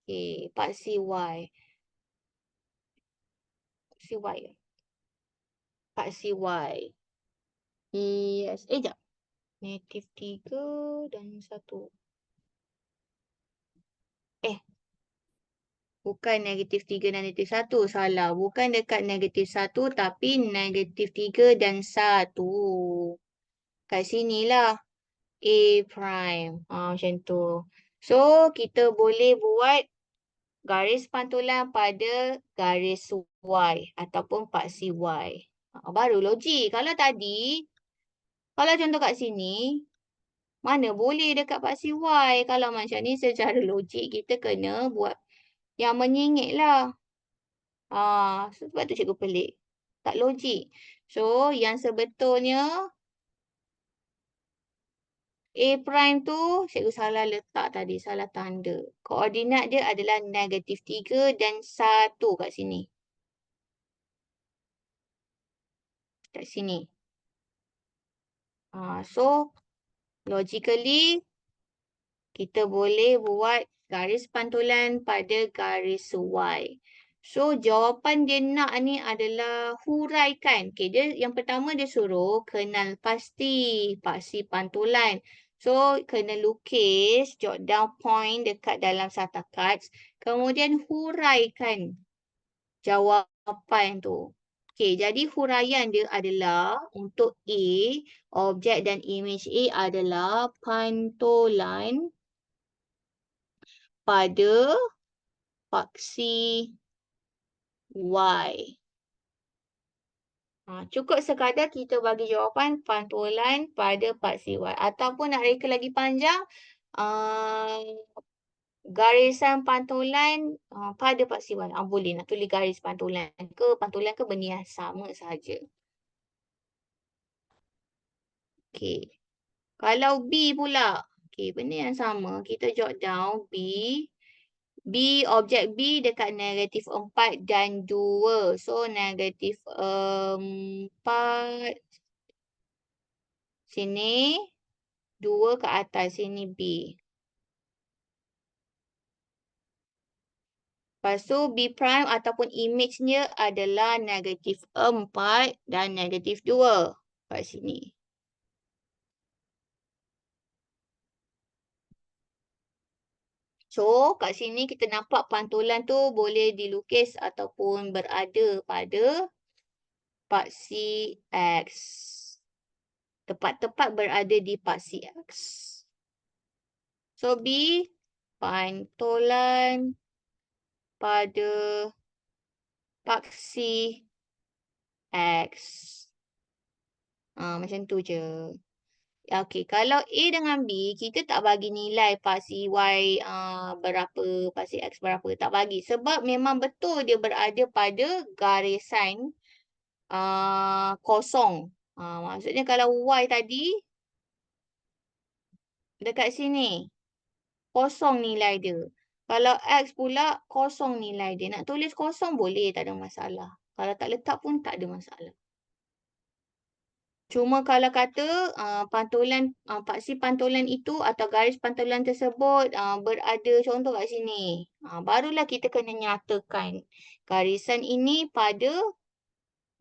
Okay, paksi Y. Paksi Y. Paksi Y. Yes. Jap. -3 dan 1. Bukan -3 dan -1. Salah. Bukan dekat -1 tapi -3 dan 1. Kat sinilah A prime. Macam tu. So, kita boleh buat garis pantulan pada garis Y ataupun paksi Y. Baru logik. Kalau contoh kat sini, mana boleh dekat paksi Y. Kalau macam ni secara logik kita kena buat yang menyingit lah. Sebab tu cikgu pelik. Tak logik. So, yang sebetulnya A prime tu cikgu salah letak tadi. Salah tanda. Koordinat dia adalah -3 dan 1 kat sini. Kat sini. So, logically, kita boleh buat garis pantulan pada garis Y. So, jawapan dia nak ni adalah huraikan. Okay, yang pertama dia suruh kenal pasti paksi pantulan. So, kena lukis, jot down point dekat dalam satakat. Kemudian huraikan jawapan tu. Okay, jadi huraian dia adalah untuk A, objek dan image A adalah pantulan pada paksi Y. Cukup sekadar kita bagi jawapan pantulan pada paksi Y. Ataupun nak reka lagi panjang, garisan pantulan pada paksi Y. Boleh nak tulis garis pantulan ke benda yang sama sahaja. Okey. Kalau B pula. Okey, benda yang sama. Kita jot down B. Objek B dekat -4 dan 2. So, -4 sini, 2 ke atas sini B. Lepas tu B prime ataupun image-nya adalah -4 dan -2 kat sini. So, kat sini kita nampak pantulan tu boleh dilukis ataupun berada pada paksi X. Tepat-tepat berada di paksi X. So, B, pantulan pada paksi X. Macam tu je. Okey, kalau A dengan B, kita tak bagi nilai paksi Y berapa, paksi X berapa. Tak bagi. Sebab memang betul dia berada pada garisan kosong. Maksudnya kalau Y tadi dekat sini, kosong nilai dia. Kalau X pula, kosong nilai dia. Nak tulis kosong boleh, tak ada masalah. Kalau tak letak pun tak ada masalah. Cuma kalau kata pantulan paksi pantulan itu atau garis pantulan tersebut berada contoh kat sini. Barulah kita kena nyatakan garisan ini pada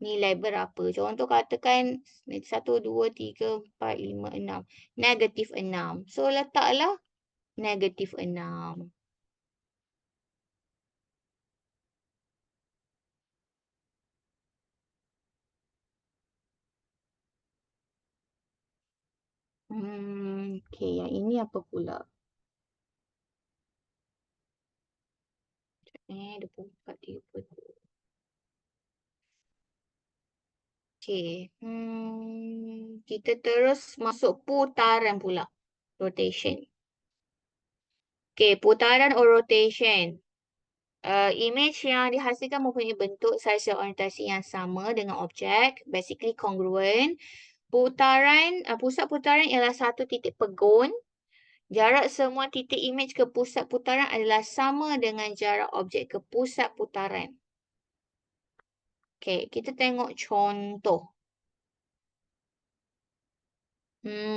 nilai berapa. Contoh katakan 1, 2, 3, 4, 5, 6. -6. So letaklah -6. Okay, yang ini apa pula? 24, 30. Okay. Kita terus masuk putaran pula. Rotation. Okay, putaran or rotation. Image yang dihasilkan mempunyai bentuk, saiz dan orientasi yang sama dengan objek. Basically congruent. Pusat putaran ialah satu titik pegun. Jarak semua titik image ke pusat putaran adalah sama dengan jarak objek ke pusat putaran. Okay, kita tengok contoh.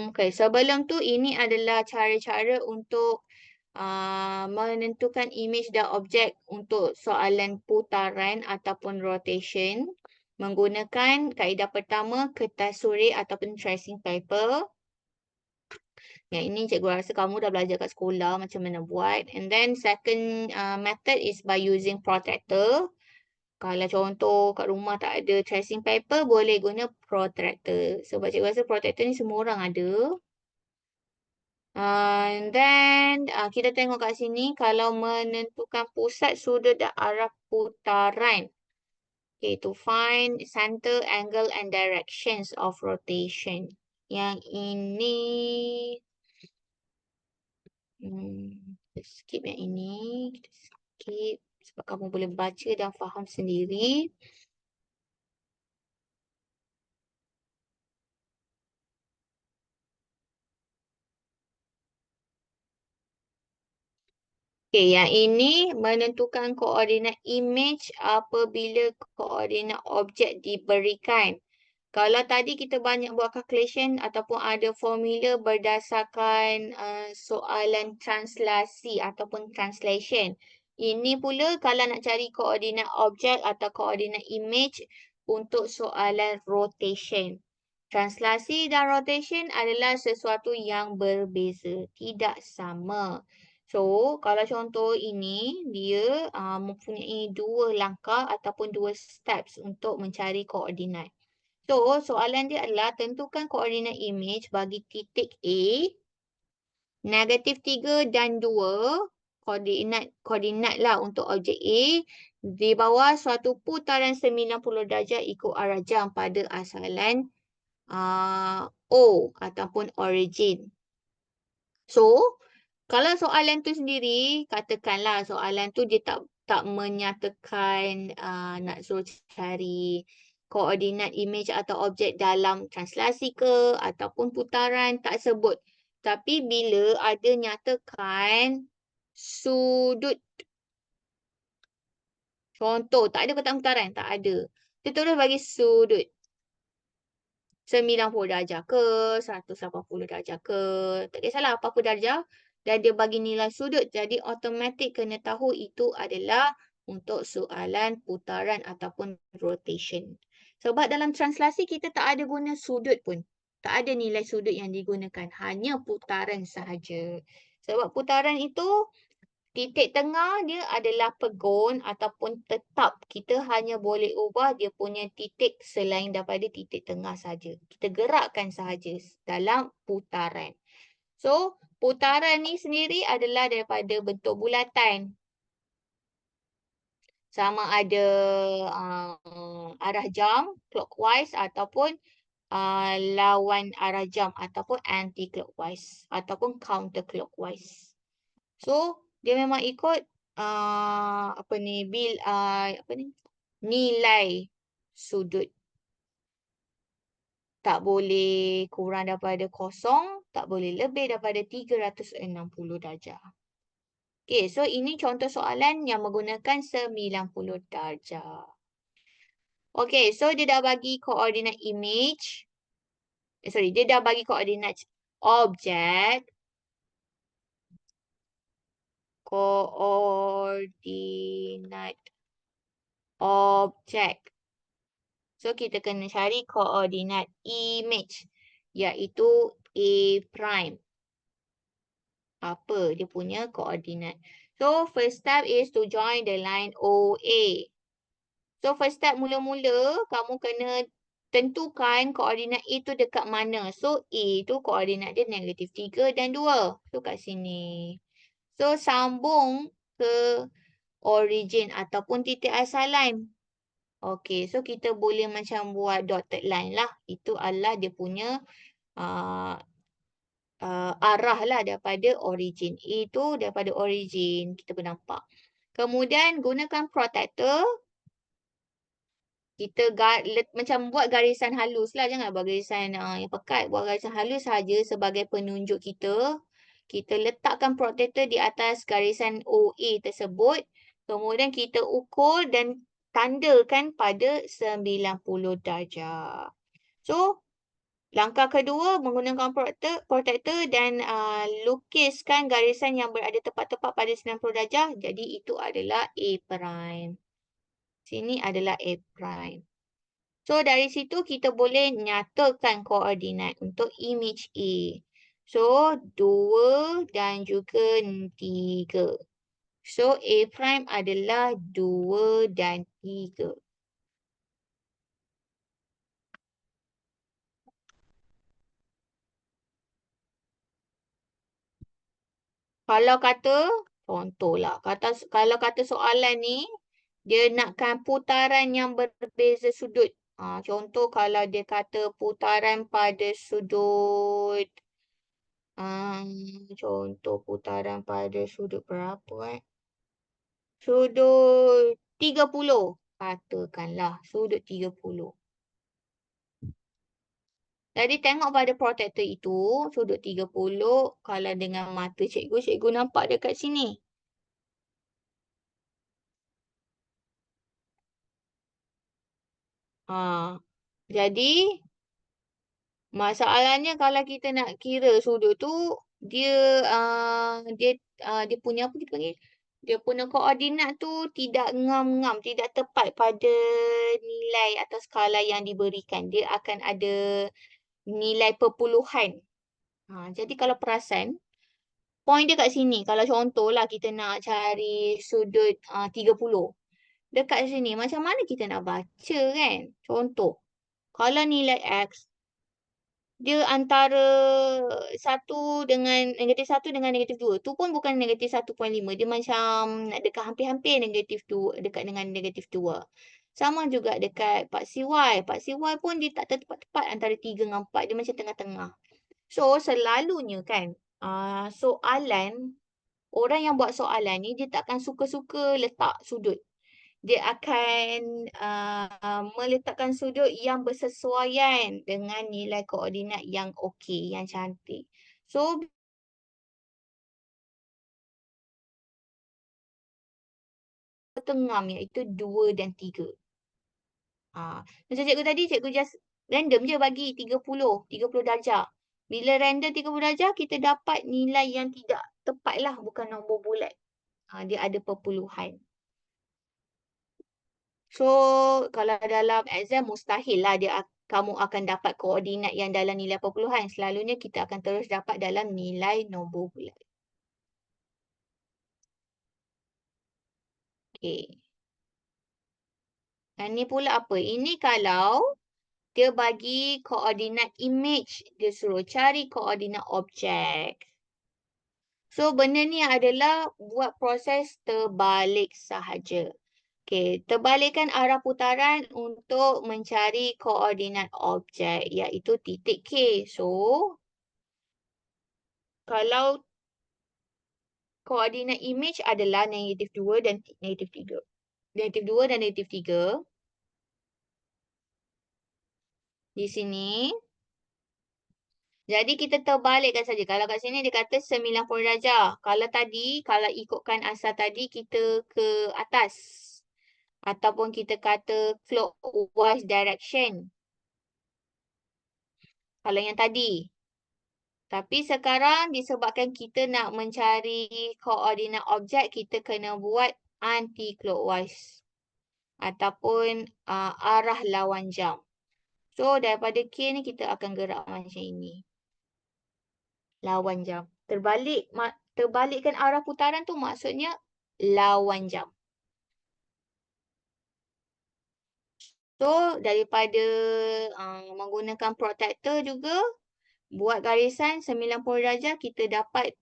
Okay, sebelum tu ini adalah cara-cara untuk menentukan image dan objek untuk soalan putaran ataupun rotation menggunakan kaedah pertama kertas surik ataupun tracing paper. Yang ini cikgu rasa kamu dah belajar kat sekolah macam mana buat. And then second method is by using protractor. Kalau contoh kat rumah tak ada tracing paper, boleh guna protractor. Sebab cikgu rasa protractor ni semua orang ada. And then kita tengok kat sini kalau menentukan pusat, sudut dan arah putaran. Okay, to find center, angle and directions of rotation. Yang ini kita skip yang ini. Kita skip sebab kamu boleh baca dan faham sendiri. Okay, yang ini menentukan koordinat image apabila koordinat objek diberikan. Kalau tadi kita banyak buat calculation ataupun ada formula berdasarkan soalan translasi ataupun translation. Ini pula kalau nak cari koordinat objek atau koordinat image untuk soalan rotation. Translasi dan rotation adalah sesuatu yang berbeza, tidak sama. So, kalau contoh ini, dia mempunyai dua langkah ataupun dua steps untuk mencari koordinat. So, soalan dia adalah tentukan koordinat image bagi titik A, -3 dan 2, koordinat lah untuk objek A, di bawah suatu putaran 90 darjah ikut arah jam pada asalan O ataupun origin. So, kalau soalan tu sendiri, katakanlah soalan tu dia tak menyatakan nak suruh cari koordinat image atau objek dalam translasi ke ataupun putaran, tak sebut. Tapi bila ada nyatakan sudut, contoh, tak ada kotak putaran, tak ada. Dia terus bagi sudut. 90 darjah ke, 180 darjah ke, tak kisahlah apa-apa darjah. Dan dia bagi nilai sudut. Jadi automatik kena tahu itu adalah untuk soalan putaran ataupun rotation. Sebab dalam translasi kita tak ada guna sudut pun. Tak ada nilai sudut yang digunakan. Hanya putaran sahaja. Sebab putaran itu titik tengah dia adalah pegun ataupun tetap. Kita hanya boleh ubah dia punya titik selain daripada titik tengah saja. Kita gerakkan sahaja dalam putaran. So, putaran ni sendiri adalah daripada bentuk bulatan. Sama ada arah jam clockwise ataupun lawan arah jam ataupun anti-clockwise ataupun counter-clockwise. So, dia memang ikut nilai sudut. Tak boleh kurang daripada kosong, tak boleh lebih daripada 360 darjah. Okay, so ini contoh soalan yang menggunakan 90 darjah. Okay, so dia dah bagi koordinat image. Sorry, dia dah bagi koordinat objek. Koordinat objek. So, kita kena cari koordinat image, iaitu A prime. Apa dia punya koordinat? So, first step is to join the line OA. So, first step mula-mula, kamu kena tentukan koordinat A tu dekat mana. So, A tu koordinat dia -3 dan 2. So, kat sini. So, sambung ke origin ataupun titik asalan. Okay, so kita boleh macam buat dotted line lah. Itu adalah dia punya uh, arah lah daripada origin. Itu daripada origin kita pun nampak. Kemudian gunakan protector. Kita macam buat garisan halus lah. Jangan buat garisan yang pekat. Buat garisan halus saja sebagai penunjuk kita. Kita letakkan protector di atas garisan OA tersebut. Kemudian kita ukur dan tandakan pada 90 darjah. So, langkah kedua menggunakan protector dan lukiskan garisan yang berada tepat-tepat pada 90 darjah. Jadi, itu adalah A prime. Sini adalah A prime. So, dari situ kita boleh nyatakan koordinat untuk image A. So, 2 dan juga 3. So, A prime adalah 2 dan 3. Kalau kata, contohlah, kalau kata soalan ni, dia nakkan putaran yang berbeza sudut. Contoh kalau dia kata putaran pada sudut, contoh putaran pada sudut berapa Sudut 30. Katakanlah sudut 30. Jadi tengok pada protector itu, sudut 30. Kalau dengan mata cikgu nampak dekat sini. Jadi masalahnya kalau kita nak kira sudut tu, dia dia punya apa kita panggil? Dia punya koordinat tu tidak ngam-ngam, tidak tepat pada nilai atau skala yang diberikan. Dia akan ada nilai perpuluhan. Jadi kalau perasan, point dia kat sini. Kalau contohlah kita nak cari sudut 30. Dekat sini, macam mana kita nak baca kan? Contoh, kalau nilai X, dia antara 1 dengan -1 dengan -2. Tu pun bukan -1.5. Dia macam nak dekat hampir-hampir -2, dekat dengan -2. Sama juga dekat Pak CY. Pak CY pun dia tak tepat-tepat antara 3 dengan 4. Dia macam tengah-tengah. So, selalunya kan, soalan, orang yang buat soalan ni, dia takkan suka-suka letak sudut. Dia akan meletakkan sudut yang bersesuaian dengan nilai koordinat yang okey, yang cantik. So, tengam iaitu 2 dan 3. Macam cikgu tadi, cikgu just random je bagi 30 darjah. Bila random 30 darjah, kita dapat nilai yang tidak tepat lah, bukan nombor bulat. Dia ada perpuluhan. So, kalau dalam exam mustahil lah kamu akan dapat koordinat yang dalam nilai perpuluhan. Selalunya kita akan terus dapat dalam nilai nombor bulat. Okay. Dan ni pula apa? Ini kalau dia bagi koordinat image. Dia suruh cari koordinat objek. So, benda ni adalah buat proses terbalik sahaja. Okay, terbalikkan arah putaran untuk mencari koordinat objek, iaitu titik K. So, kalau koordinat image adalah -2 dan -3. -2 dan -3 di sini. Jadi kita terbalikkan saja. Kalau kat sini dia kata 90 darjah. Kalau tadi, kalau ikutkan asal tadi, kita ke atas. Ataupun kita kata clockwise direction. Kalau yang tadi. Tapi sekarang disebabkan kita nak mencari koordinat objek, kita kena buat anti-clockwise ataupun arah lawan jam. So daripada K ni kita akan gerak macam ini. Lawan jam. Terbalikkan arah putaran tu maksudnya lawan jam. So daripada menggunakan protector juga, buat garisan 90 darjah, kita dapat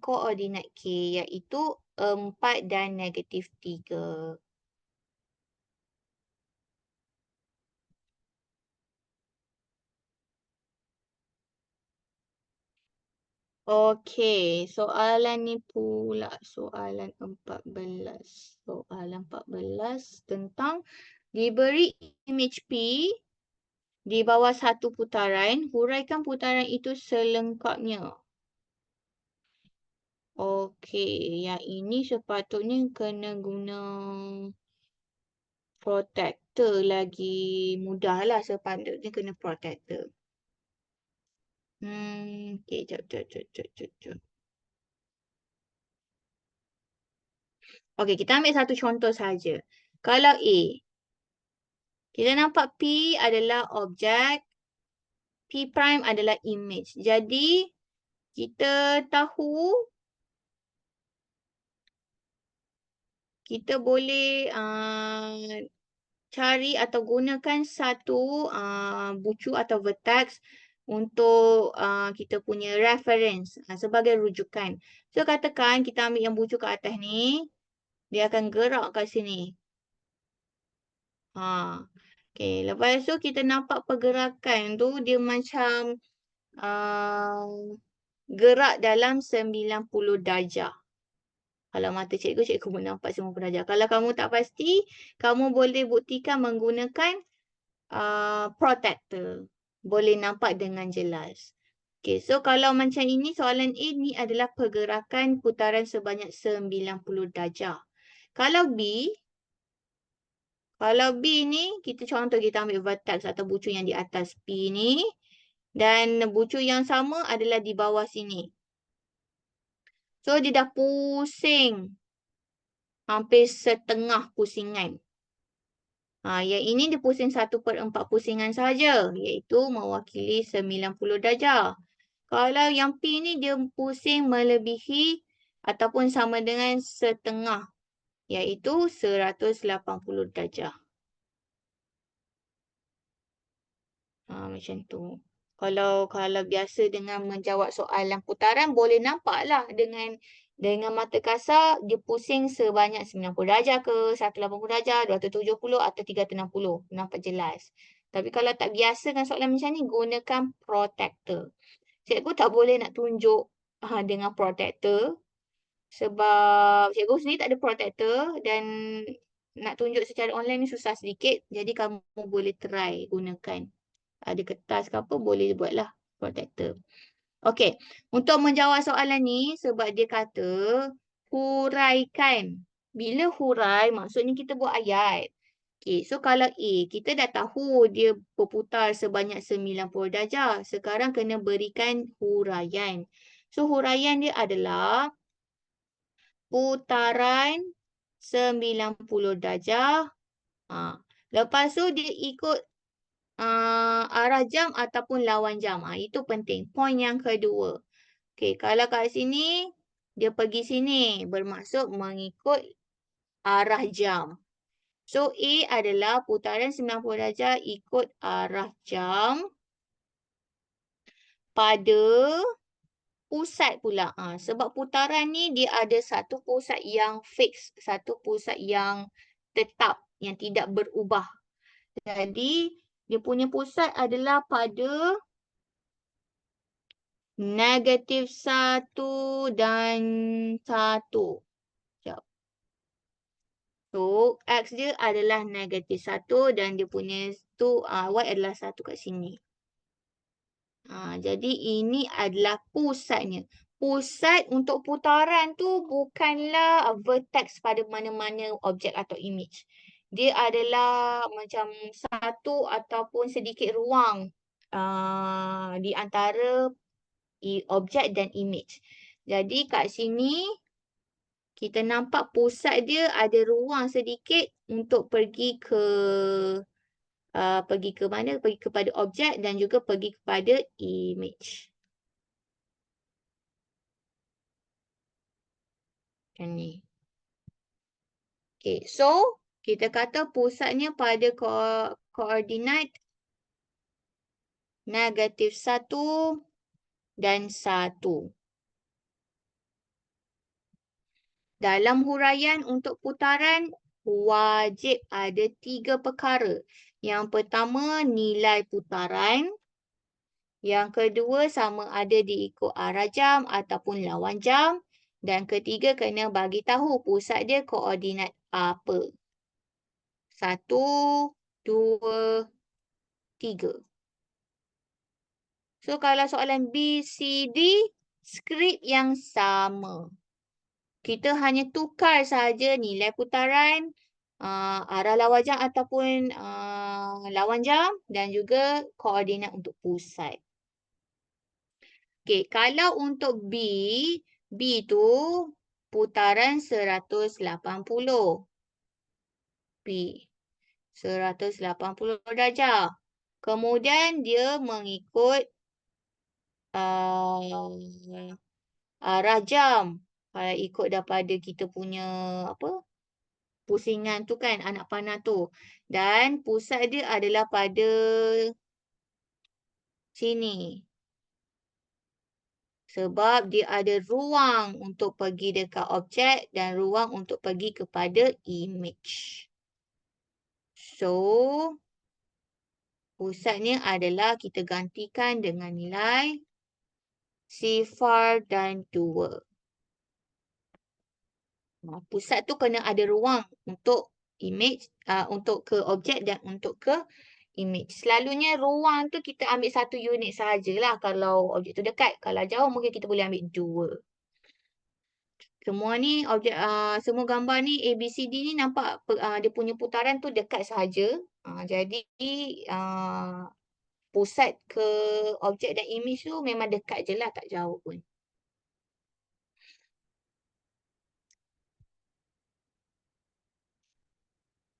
koordinat K iaitu 4 dan -3. Okey, soalan ni pula soalan 14. Soalan 14 tentang diberi imej P di bawah satu putaran, huraikan putaran itu selengkapnya. Okey, yang ini sepatutnya kena guna protector lagi mudahlah, sepatutnya kena protector. Okey, jap. Okey, kita ambil satu contoh saja. Kalau A, kita nampak P adalah objek, P prime adalah image. Jadi, kita tahu kita boleh cari atau gunakan satu bucu atau vertex untuk kita punya reference sebagai rujukan. So, katakan kita ambil yang bucu kat atas ni, dia akan gerak kat sini. Okay, lepas tu kita nampak pergerakan tu dia macam gerak dalam 90 darjah. Kalau mata cikgu, cikgu pun nampak 90 darjah. Kalau kamu tak pasti, kamu boleh buktikan menggunakan protector. Boleh nampak dengan jelas. Okay, so kalau macam ini, soalan A ni adalah pergerakan putaran sebanyak 90 darjah. Kalau B ni, kita ambil vertex atau bucu yang di atas P ni. Dan bucu yang sama adalah di bawah sini. So, dia dah pusing. Hampir setengah pusingan. Yang ini dia pusing 1/4 pusingan saja, iaitu mewakili 90 darjah. Kalau yang P ni dia pusing melebihi ataupun sama dengan setengah, iaitu 180 darjah. Macam tu. Kalau biasa dengan menjawab soalan putaran, boleh nampaklah dengan mata kasar, dia pusing sebanyak 90 darjah ke, 180 darjah, 270 atau 360. Nampak jelas. Tapi kalau tak biasa dengan soalan macam ni, gunakan protector. Cikgu tak boleh nak tunjuk dengan protector. Sebab cikgu sendiri tak ada protector dan nak tunjuk secara online ni susah sedikit. Jadi kamu boleh try gunakan. Ada kertas ke apa, boleh buatlah protector. Okey, untuk menjawab soalan ni, sebab dia kata huraikan. Bila hurai, maksudnya kita buat ayat. Okey, so kalau A, kita dah tahu dia berputar sebanyak 90 darjah. Sekarang kena berikan huraian. So, huraian dia adalah putaran 90 darjah. Lepas tu dia ikut arah jam ataupun lawan jam. Itu penting. Poin yang kedua. Okey, kalau kat sini, dia pergi sini. Bermaksud mengikut arah jam. So, A adalah putaran 90 darjah ikut arah jam pada pusat pula. Sebab putaran ni dia ada satu pusat yang fix. Satu pusat yang tetap. Yang tidak berubah. Jadi, dia punya pusat adalah pada -1 dan 1. Sekejap. So, X dia adalah -1 dan dia punya tu, Y adalah 1 kat sini. Jadi, ini adalah pusatnya. Pusat untuk putaran tu bukanlah vertex pada mana-mana objek atau image. Dia adalah macam satu ataupun sedikit ruang di antara objek dan image. Jadi kat sini kita nampak pusat dia ada ruang sedikit untuk pergi ke mana? Pergi kepada objek dan juga pergi kepada image. Macam ni. Okay, so kita kata pusatnya pada koordinat -1 dan 1. Dalam huraian untuk putaran, wajib ada 3 perkara. Yang pertama, nilai putaran. Yang kedua, sama ada diikut arah jam ataupun lawan jam. Dan ketiga, kena bagi tahu pusat dia koordinat apa. 1, 2, 3. So, kalau soalan B, C, D, skrip yang sama. Kita hanya tukar saja nilai putaran, arah lawan jam ataupun lawan jam dan juga koordinat untuk pusat. Okey, kalau untuk B, B tu putaran 180. B, 180 darjah. Kemudian dia mengikut arah jam. Kalau ikut daripada kita punya apa? Pusingan tu kan, anak panah tu. Dan pusat dia adalah pada sini. Sebab dia ada ruang untuk pergi dekat objek dan ruang untuk pergi kepada image. So, pusatnya adalah kita gantikan dengan nilai 0 dan 2. Pusat tu kena ada ruang untuk image, untuk ke objek dan untuk ke image. Selalunya ruang tu kita ambil 1 unit sahajalah kalau objek tu dekat. Kalau jauh mungkin kita boleh ambil 2. Semua ni objek, semua gambar ni A, B, C, D ni nampak dia punya putaran tu dekat sahaja. Jadi pusat ke objek dan image tu memang dekat je lah, tak jauh pun.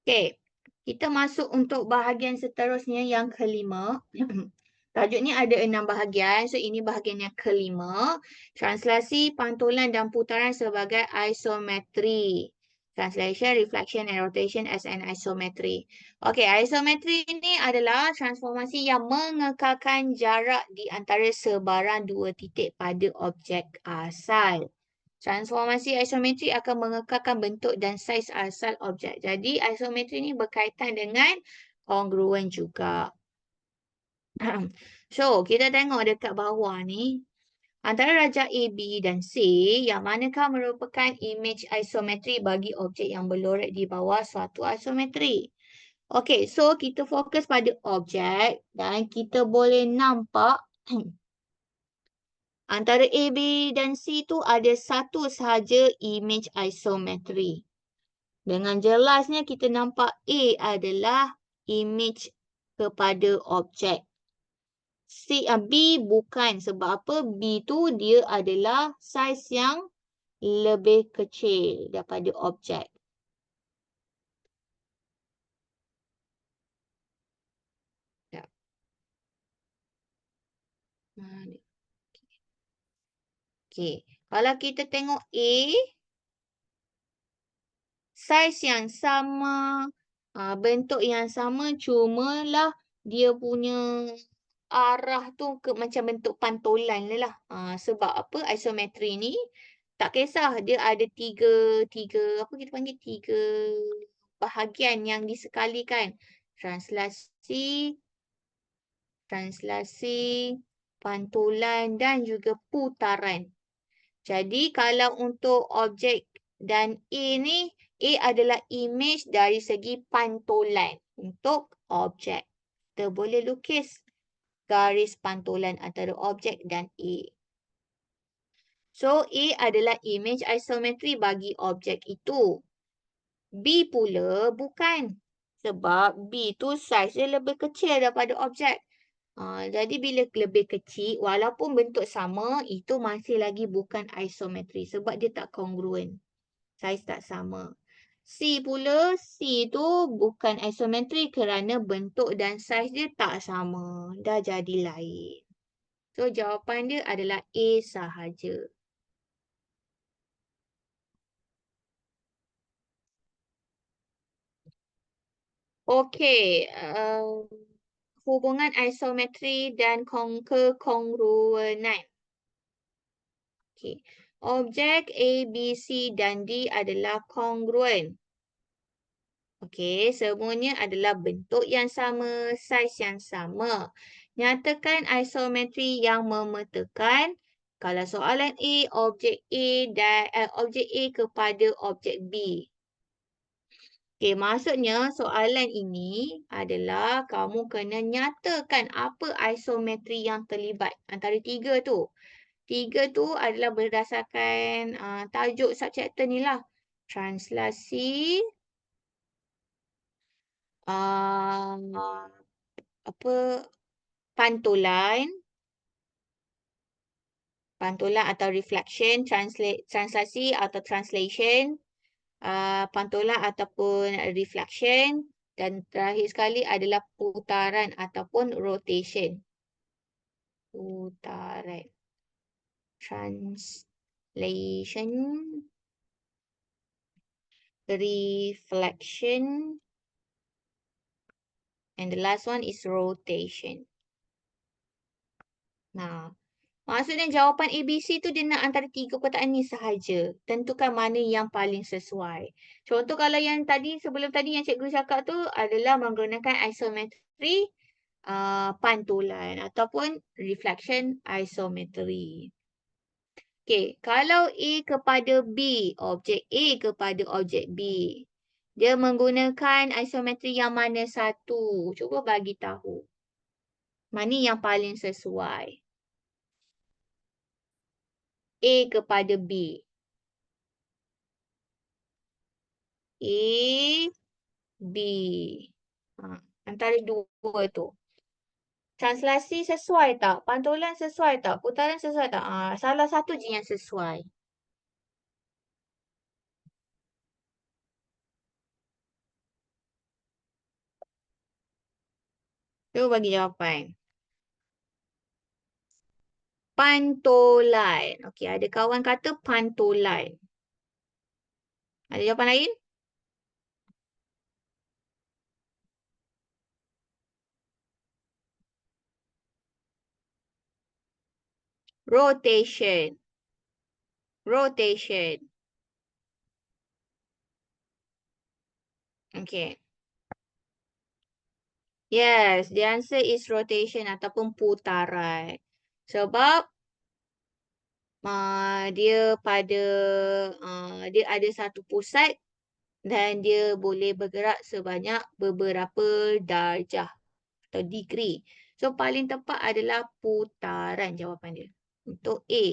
Okey, kita masuk untuk bahagian seterusnya yang kelima. Tajuk ni ada 6 bahagian. So, ini bahagian yang kelima. Translasi, pantulan dan putaran sebagai isometri. Translation, reflection and rotation as an isometry. Okey, isometri ini adalah transformasi yang mengekalkan jarak di antara sebarang dua titik pada objek asal. Transformasi isometri akan mengekalkan bentuk dan saiz asal objek. Jadi, isometri ini berkaitan dengan kongruen juga. So, kita tengok dekat bawah ni. Antara rajak A, B dan C, yang manakah merupakan image isometri bagi objek yang berlorek di bawah suatu isometri? Okey, so kita fokus pada objek dan kita boleh nampak antara A, B dan C tu ada satu sahaja image isometri. Dengan jelasnya kita nampak A adalah image kepada objek. B bukan. Sebab apa? B tu dia adalah saiz yang lebih kecil daripada objek. Ya. Okey. Kalau kita tengok A, saiz yang sama, bentuk yang sama, cumalah dia punya arah tu macam bentuk pantulan lah. Sebab apa? Isometri ni tak kisah dia ada apa kita panggil, 3 bahagian yang disekalikan. Translasi, pantulan dan juga putaran. Jadi kalau untuk objek dan A ni, A adalah image dari segi pantulan untuk objek. Kita boleh lukis garis pantulan antara objek dan A. So, A adalah image isometri bagi objek itu. B pula bukan. Sebab B tu saiz dia lebih kecil daripada objek. Jadi bila lebih kecil, walaupun bentuk sama, itu masih lagi bukan isometri sebab dia tak kongruen. Saiz tak sama. C pula, C tu bukan isometri kerana bentuk dan saiz dia tak sama. Dah jadi lain. So, jawapan dia adalah A sahaja. Okey. Hubungan isometri dan kekongruenan. Okey. Objek A, B, C dan D adalah kongruen. Okey, semuanya adalah bentuk yang sama, saiz yang sama. Nyatakan isometri yang memetakan. Kalau soalan A, objek A kepada objek B. Okey, maksudnya soalan ini adalah kamu kena nyatakan apa isometri yang terlibat antara tiga tu. Tiga tu adalah berdasarkan tajuk subchapter ni lah. Translasi, uh, apa, pantulan, pantulan atau reflection, translasi atau translation, pantulan ataupun reflection, dan terakhir sekali adalah putaran ataupun rotation. Putaran. Translation, reflection, and the last one is rotation. Nah, maksudnya jawapan ABC tu dia nak antara tiga perkataan ni sahaja. Tentukan mana yang paling sesuai. Contoh kalau yang tadi, sebelum tadi yang cikgu cakap tu adalah menggunakan isometri pantulan ataupun reflection isometry. Okey, kalau A kepada B, objek A kepada objek B, dia menggunakan isometri yang mana satu? Cuba bagi tahu. Mana yang paling sesuai? A kepada B. A, B. Antara dua tu. Translasi sesuai tak? Pantulan sesuai tak? Putaran sesuai tak? Salah satu je yang sesuai. Cuba bagi jawapan. Pantulan. Okey, ada kawan kata pantulan. Ada jawapan lain? Rotation. Rotation. Okay. Yes, the answer is rotation ataupun putaran. Sebab dia pada dia ada satu pusat dan dia boleh bergerak sebanyak beberapa darjah atau degree. So paling tepat adalah putaran jawapan dia. Untuk A.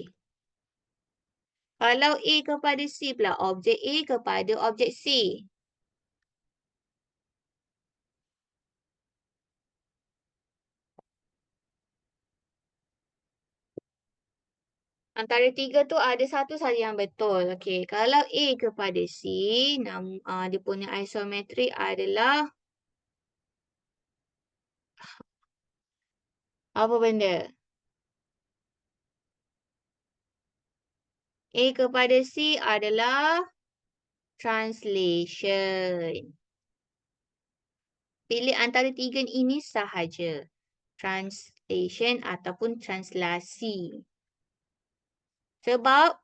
Kalau A kepada C pula, objek A kepada objek C. Antara tiga tu ada satu saja yang betul. Okey, kalau A kepada C, dia punya isometri adalah apa benda? A kepada C adalah translation. Pilih antara tiga ini sahaja. Translation ataupun translasi. Sebab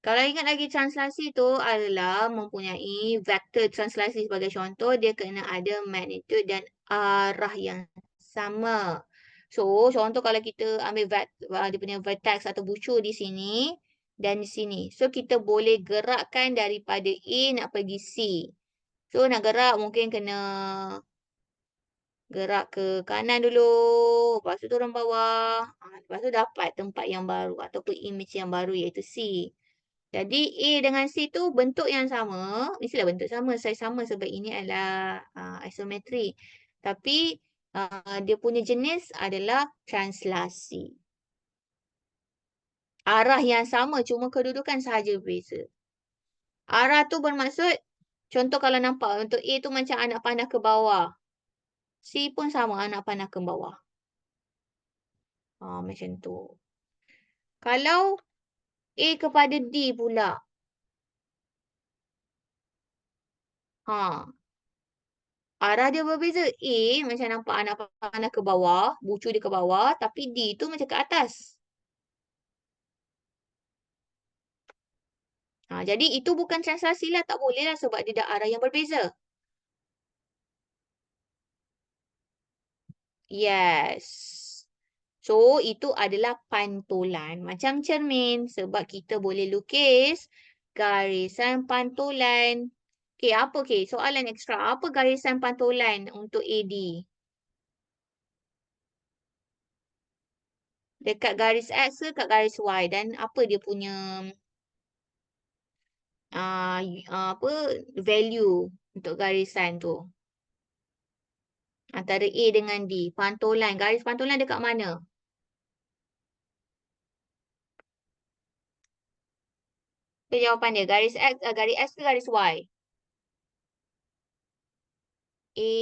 kalau ingat lagi translasi tu adalah mempunyai vektor translasi sebagai contoh, dia kena ada magnitude dan arah yang sama. So, contoh kalau kita ambil dia punya vertex atau bucu di sini dan di sini. So, kita boleh gerakkan daripada A nak pergi C. So, nak gerak mungkin kena gerak ke kanan dulu. Lepas tu turun bawah. Lepas tu dapat tempat yang baru ataupun image yang baru iaitu C. Jadi A dengan C tu bentuk yang sama. Mestilah bentuk sama, saiz sama sebab ini adalah isometri. Tapi Dia punya jenis adalah translasi. Arah yang sama, cuma kedudukan sahaja berbeza. Arah tu bermaksud, contoh kalau nampak untuk A tu macam anak panah ke bawah. C pun sama, anak panah ke bawah. Macam tu. Kalau A kepada D pula. Ha, arah dia berbeza. A macam nampak anak panah ke bawah, bucu dia ke bawah, tapi D tu macam ke atas. Jadi itu bukan translasi lah, tak boleh lah sebab dia dah arah yang berbeza. Yes. So, itu adalah pantulan. Macam cermin sebab kita boleh lukis garisan pantulan. Okay, apa soalan ekstra. Apa garisan pantulan untuk AD? Dekat garis X ke kat garis Y? Dan apa dia punya apa value untuk garisan tu? Antara A dengan D. Pantulan. Garis pantulan dekat mana? Itu jawapan dia. Garis X ke garis Y? A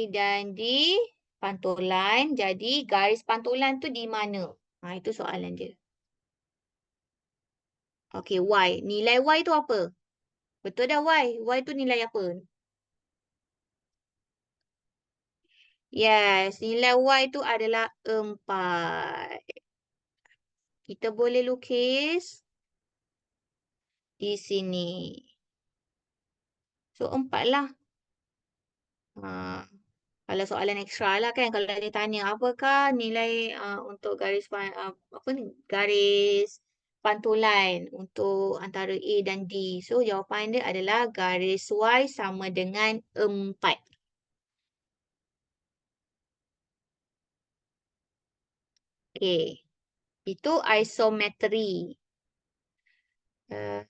dan D pantulan. Jadi garis pantulan tu di mana? Itu soalan dia. Okey, Y. Nilai Y tu apa? Betul dah Y. Y tu nilai apa? Yes, nilai Y tu adalah 4. Kita boleh lukis di sini. So, 4 lah. Ha, kalau soalan ekstra lah kan. Kalau dia tanya apakah nilai untuk apa ni? Garis pantulan untuk antara A dan D. So, jawapan dia adalah garis Y sama dengan 4. Okay. Itu isometri. Uh,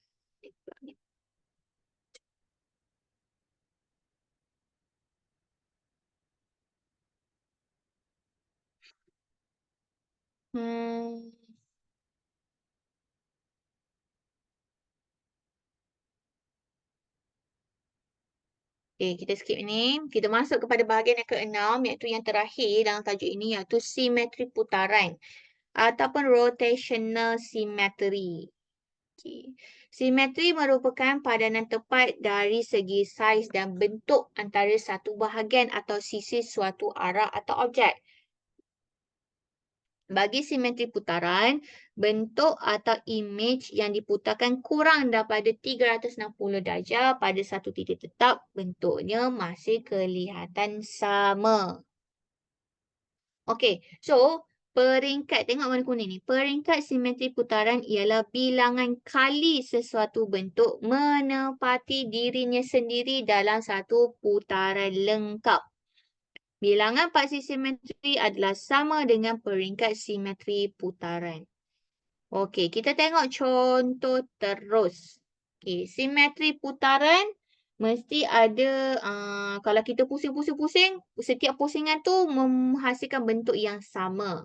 hmm. Okay, kita skip ni. Kita masuk kepada bahagian yang keenam, iaitu yang terakhir dalam tajuk ini, iaitu simetri putaran ataupun rotational symmetry. Okay. Simetri merupakan padanan tepat dari segi saiz dan bentuk antara satu bahagian atau sisi suatu arah atau objek. Bagi simetri putaran, bentuk atau imej yang diputarkan kurang daripada 360 darjah pada satu titik tetap, bentuknya masih kelihatan sama. Okey, so peringkat, tengok warna kuning ni. Peringkat simetri putaran ialah bilangan kali sesuatu bentuk menepati dirinya sendiri dalam satu putaran lengkap. Bilangan paksi simetri adalah sama dengan peringkat simetri putaran. Okey, kita tengok contoh terus. Okey, simetri putaran mesti ada, kalau kita pusing-pusing-pusing, setiap pusingan tu menghasilkan bentuk yang sama.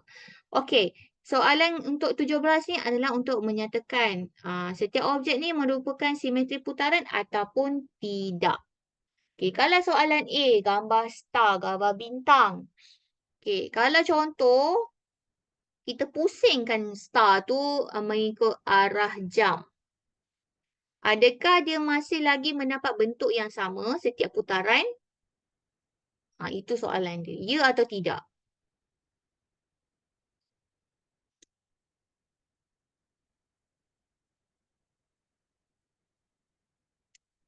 Okey, soalan untuk 17 ni adalah untuk menyatakan setiap objek ni merupakan simetri putaran ataupun tidak. Okey, kalau soalan A, gambar star, gambar bintang. Okey, kalau contoh, kita pusingkan star tu mengikut arah jam. Adakah dia masih lagi mendapat bentuk yang sama setiap putaran? Itu soalan dia. Ya atau tidak?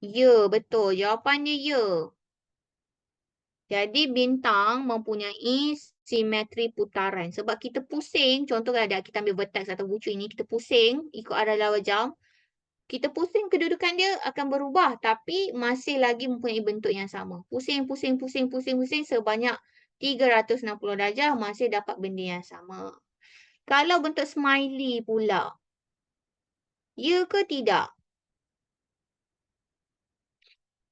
Ya, betul. Jawapannya ya. Jadi bintang mempunyai simetri putaran. Sebab kita pusing, contoh kalau kita ambil vertex atau bucu ini, kita pusing ikut arah lawan jam. Kita pusing, kedudukan dia akan berubah tapi masih lagi mempunyai bentuk yang sama. Pusing, pusing, pusing, pusing, pusing sebanyak 360 darjah masih dapat benda yang sama. Kalau bentuk smiley pula, ya ke tidak?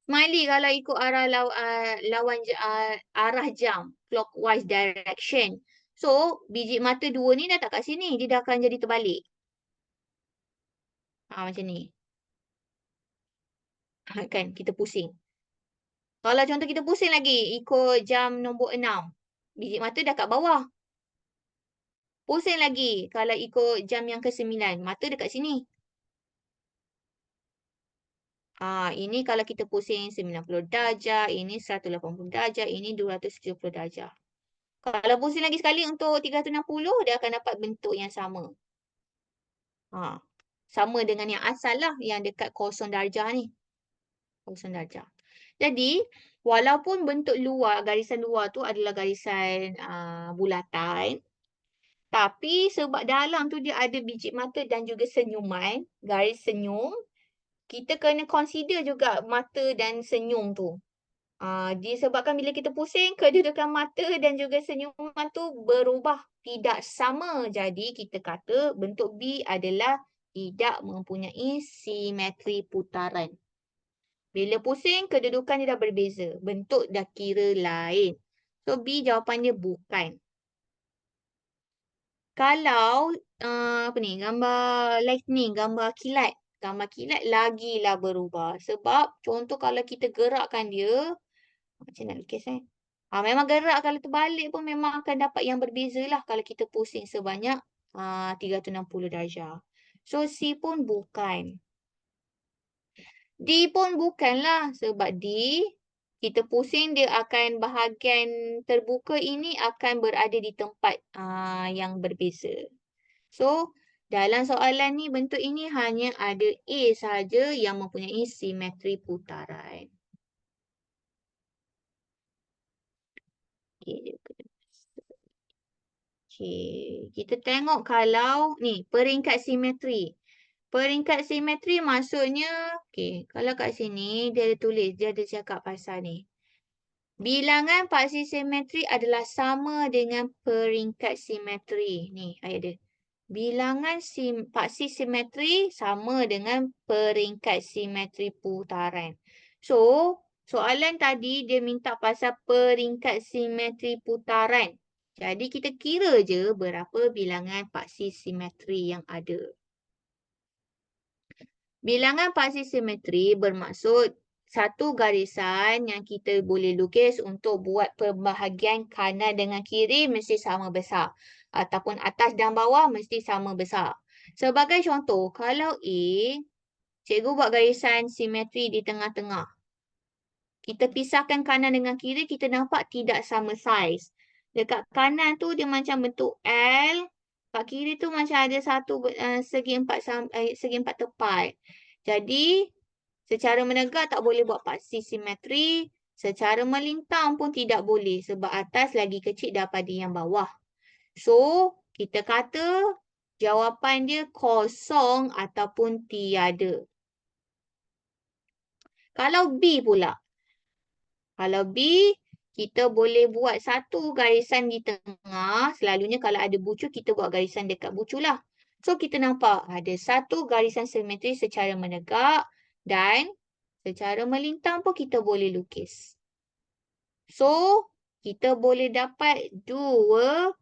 Smiley kalau ikut arah lawan arah jam, clockwise direction. So, biji mata dua ni dah tak kat sini. Dia dah akan jadi terbalik. Macam ni. Kan, kita pusing. Kalau contoh kita pusing lagi, ikut jam nombor 6. Biji mata dah kat bawah. Pusing lagi kalau ikut jam yang ke-9. Mata dekat sini. Ini kalau kita pusing 90 darjah, ini 180 darjah, ini 270 darjah. Kalau pusing lagi sekali untuk 360, dia akan dapat bentuk yang sama. Sama dengan yang asal lah, yang dekat 0 darjah ni. 0 darjah. Jadi, walaupun bentuk luar, garisan luar tu adalah garisan bulatan, tapi sebab dalam tu dia ada biji mata dan juga senyuman, garis senyum, kita kena consider juga mata dan senyum tu. Disebabkan bila kita pusing, kedudukan mata dan juga senyuman tu berubah, tidak sama. Jadi kita kata bentuk B adalah tidak mempunyai simetri putaran. Bila pusing, kedudukan dia dah berbeza. Bentuk dah kira lain. So B jawapan dia bukan. Kalau apa ni, gambar lightning, gambar kilat. Gambar kilat lagilah berubah. Sebab contoh kalau kita gerakkan dia, macam nak lukis memang gerak kalau terbalik pun memang akan dapat yang berbeza lah kalau kita pusing sebanyak 360 darjah. So C pun bukan. D pun bukanlah sebab D kita pusing dia akan bahagian terbuka ini akan berada di tempat yang berbeza. So dalam soalan ni bentuk ini hanya ada A sahaja yang mempunyai simetri putaran. Kita tengok kalau ni peringkat simetri. Peringkat simetri maksudnya, kalau kat sini dia ada tulis, dia ada cakap pasal ni. Bilangan paksi simetri adalah sama dengan peringkat simetri. Ni ayat dia. Bilangan paksi simetri sama dengan peringkat simetri putaran. So, soalan tadi dia minta pasal peringkat simetri putaran. Jadi kita kira je berapa bilangan paksi simetri yang ada. Bilangan paksi simetri bermaksud satu garisan yang kita boleh lukis untuk buat pembahagian kanan dengan kiri mesti sama besar. Ataupun atas dan bawah mesti sama besar. Sebagai contoh, kalau A, cikgu buat garisan simetri di tengah-tengah. Kita pisahkan kanan dengan kiri, kita nampak tidak sama saiz. Dekat kanan tu dia macam bentuk L. Kat kiri tu macam ada segi empat tepat. Jadi, secara menegak tak boleh buat paksi simetri. Secara melintang pun tidak boleh sebab atas lagi kecil daripada yang bawah. So, kita kata jawapan dia kosong ataupun tiada. Kalau B pula. Kalau B, kita boleh buat satu garisan di tengah. Selalunya kalau ada bucu, kita buat garisan dekat bucu lah. So, kita nampak ada satu garisan simetri secara menegak dan secara melintang pun kita boleh lukis. So, kita boleh dapat dua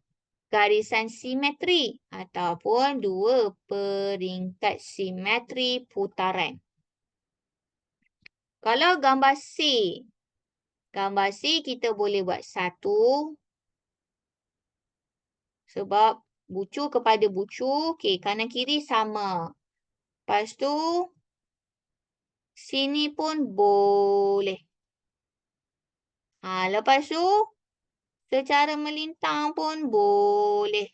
garisan simetri ataupun dua peringkat simetri putaran. Kalau gambar C, gambar C kita boleh buat satu. Sebab bucu kepada bucu, kanan kiri sama. Lepas tu, sini pun boleh. Lepas tu, secara melintang pun boleh.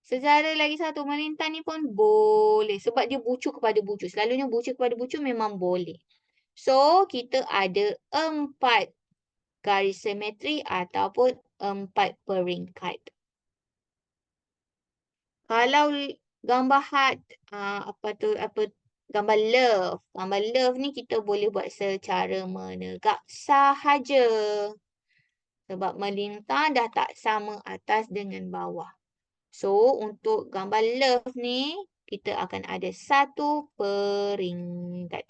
Secara lagi satu, melintang ni pun boleh. Sebab dia bucu kepada bucu. Selalunya bucu kepada bucu memang boleh. So, kita ada 4 garis simetri ataupun 4 peringkat. Kalau gambar heart, gambar love. Gambar love ni kita boleh buat secara menegak sahaja. Sebab melintang dah tak sama atas dengan bawah. So, untuk gambar love ni, kita akan ada satu peringkat.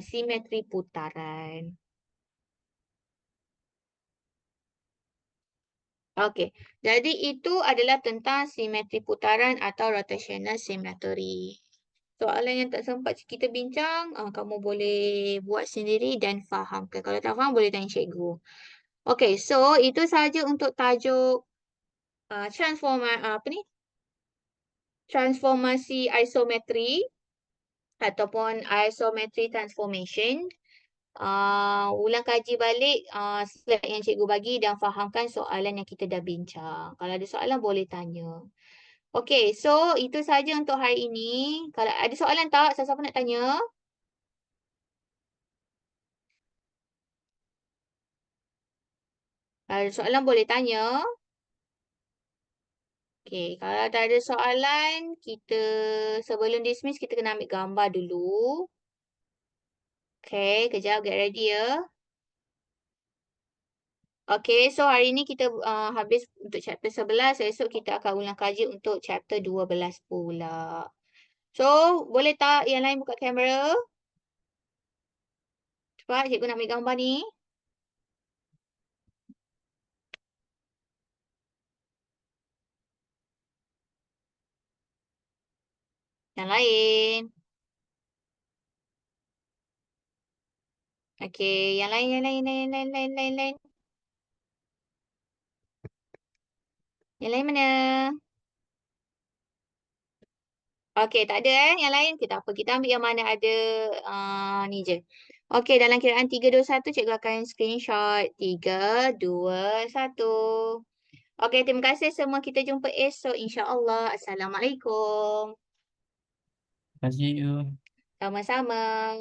simetri putaran. Okey, jadi itu adalah tentang simetri putaran atau rotational symmetry. Soalan yang tak sempat kita bincang, kamu boleh buat sendiri dan fahamkan. Kalau tak faham boleh tanya cikgu. Okey, so itu sahaja untuk tajuk apa ni? Transformasi isometri ataupun isometry transformation. Ulang kaji balik slide yang cikgu bagi dan fahamkan soalan yang kita dah bincang. Kalau ada soalan boleh tanya. Okey, so itu saja untuk hari ini. Kalau ada soalan tak? Siapa-siapa nak tanya? Kalau ada soalan boleh tanya. Okey, kalau tak ada soalan, kita sebelum dismiss kita kena ambil gambar dulu. Okey, kejap get ready ya. Okey, so hari ni kita habis untuk chapter 11. Esok kita akan ulang kaji untuk chapter 12 pula. So, boleh tak yang lain buka kamera? Cepat, cikgu nak ambil gambar ni. Yang lain. Okey, yang lain, yang lain, yang lain, lain, lain, lain. Yang lain mana? Okey, tak ada yang lain. Kita apa? Kita ambil yang mana ada ni je. Okey, dalam kiraan 3, 2, 1, cikgu akan screenshot. 3, 2, 1. Okey, terima kasih semua. Kita jumpa esok insya-Allah. Assalamualaikum. Terima kasih you. Sama-sama.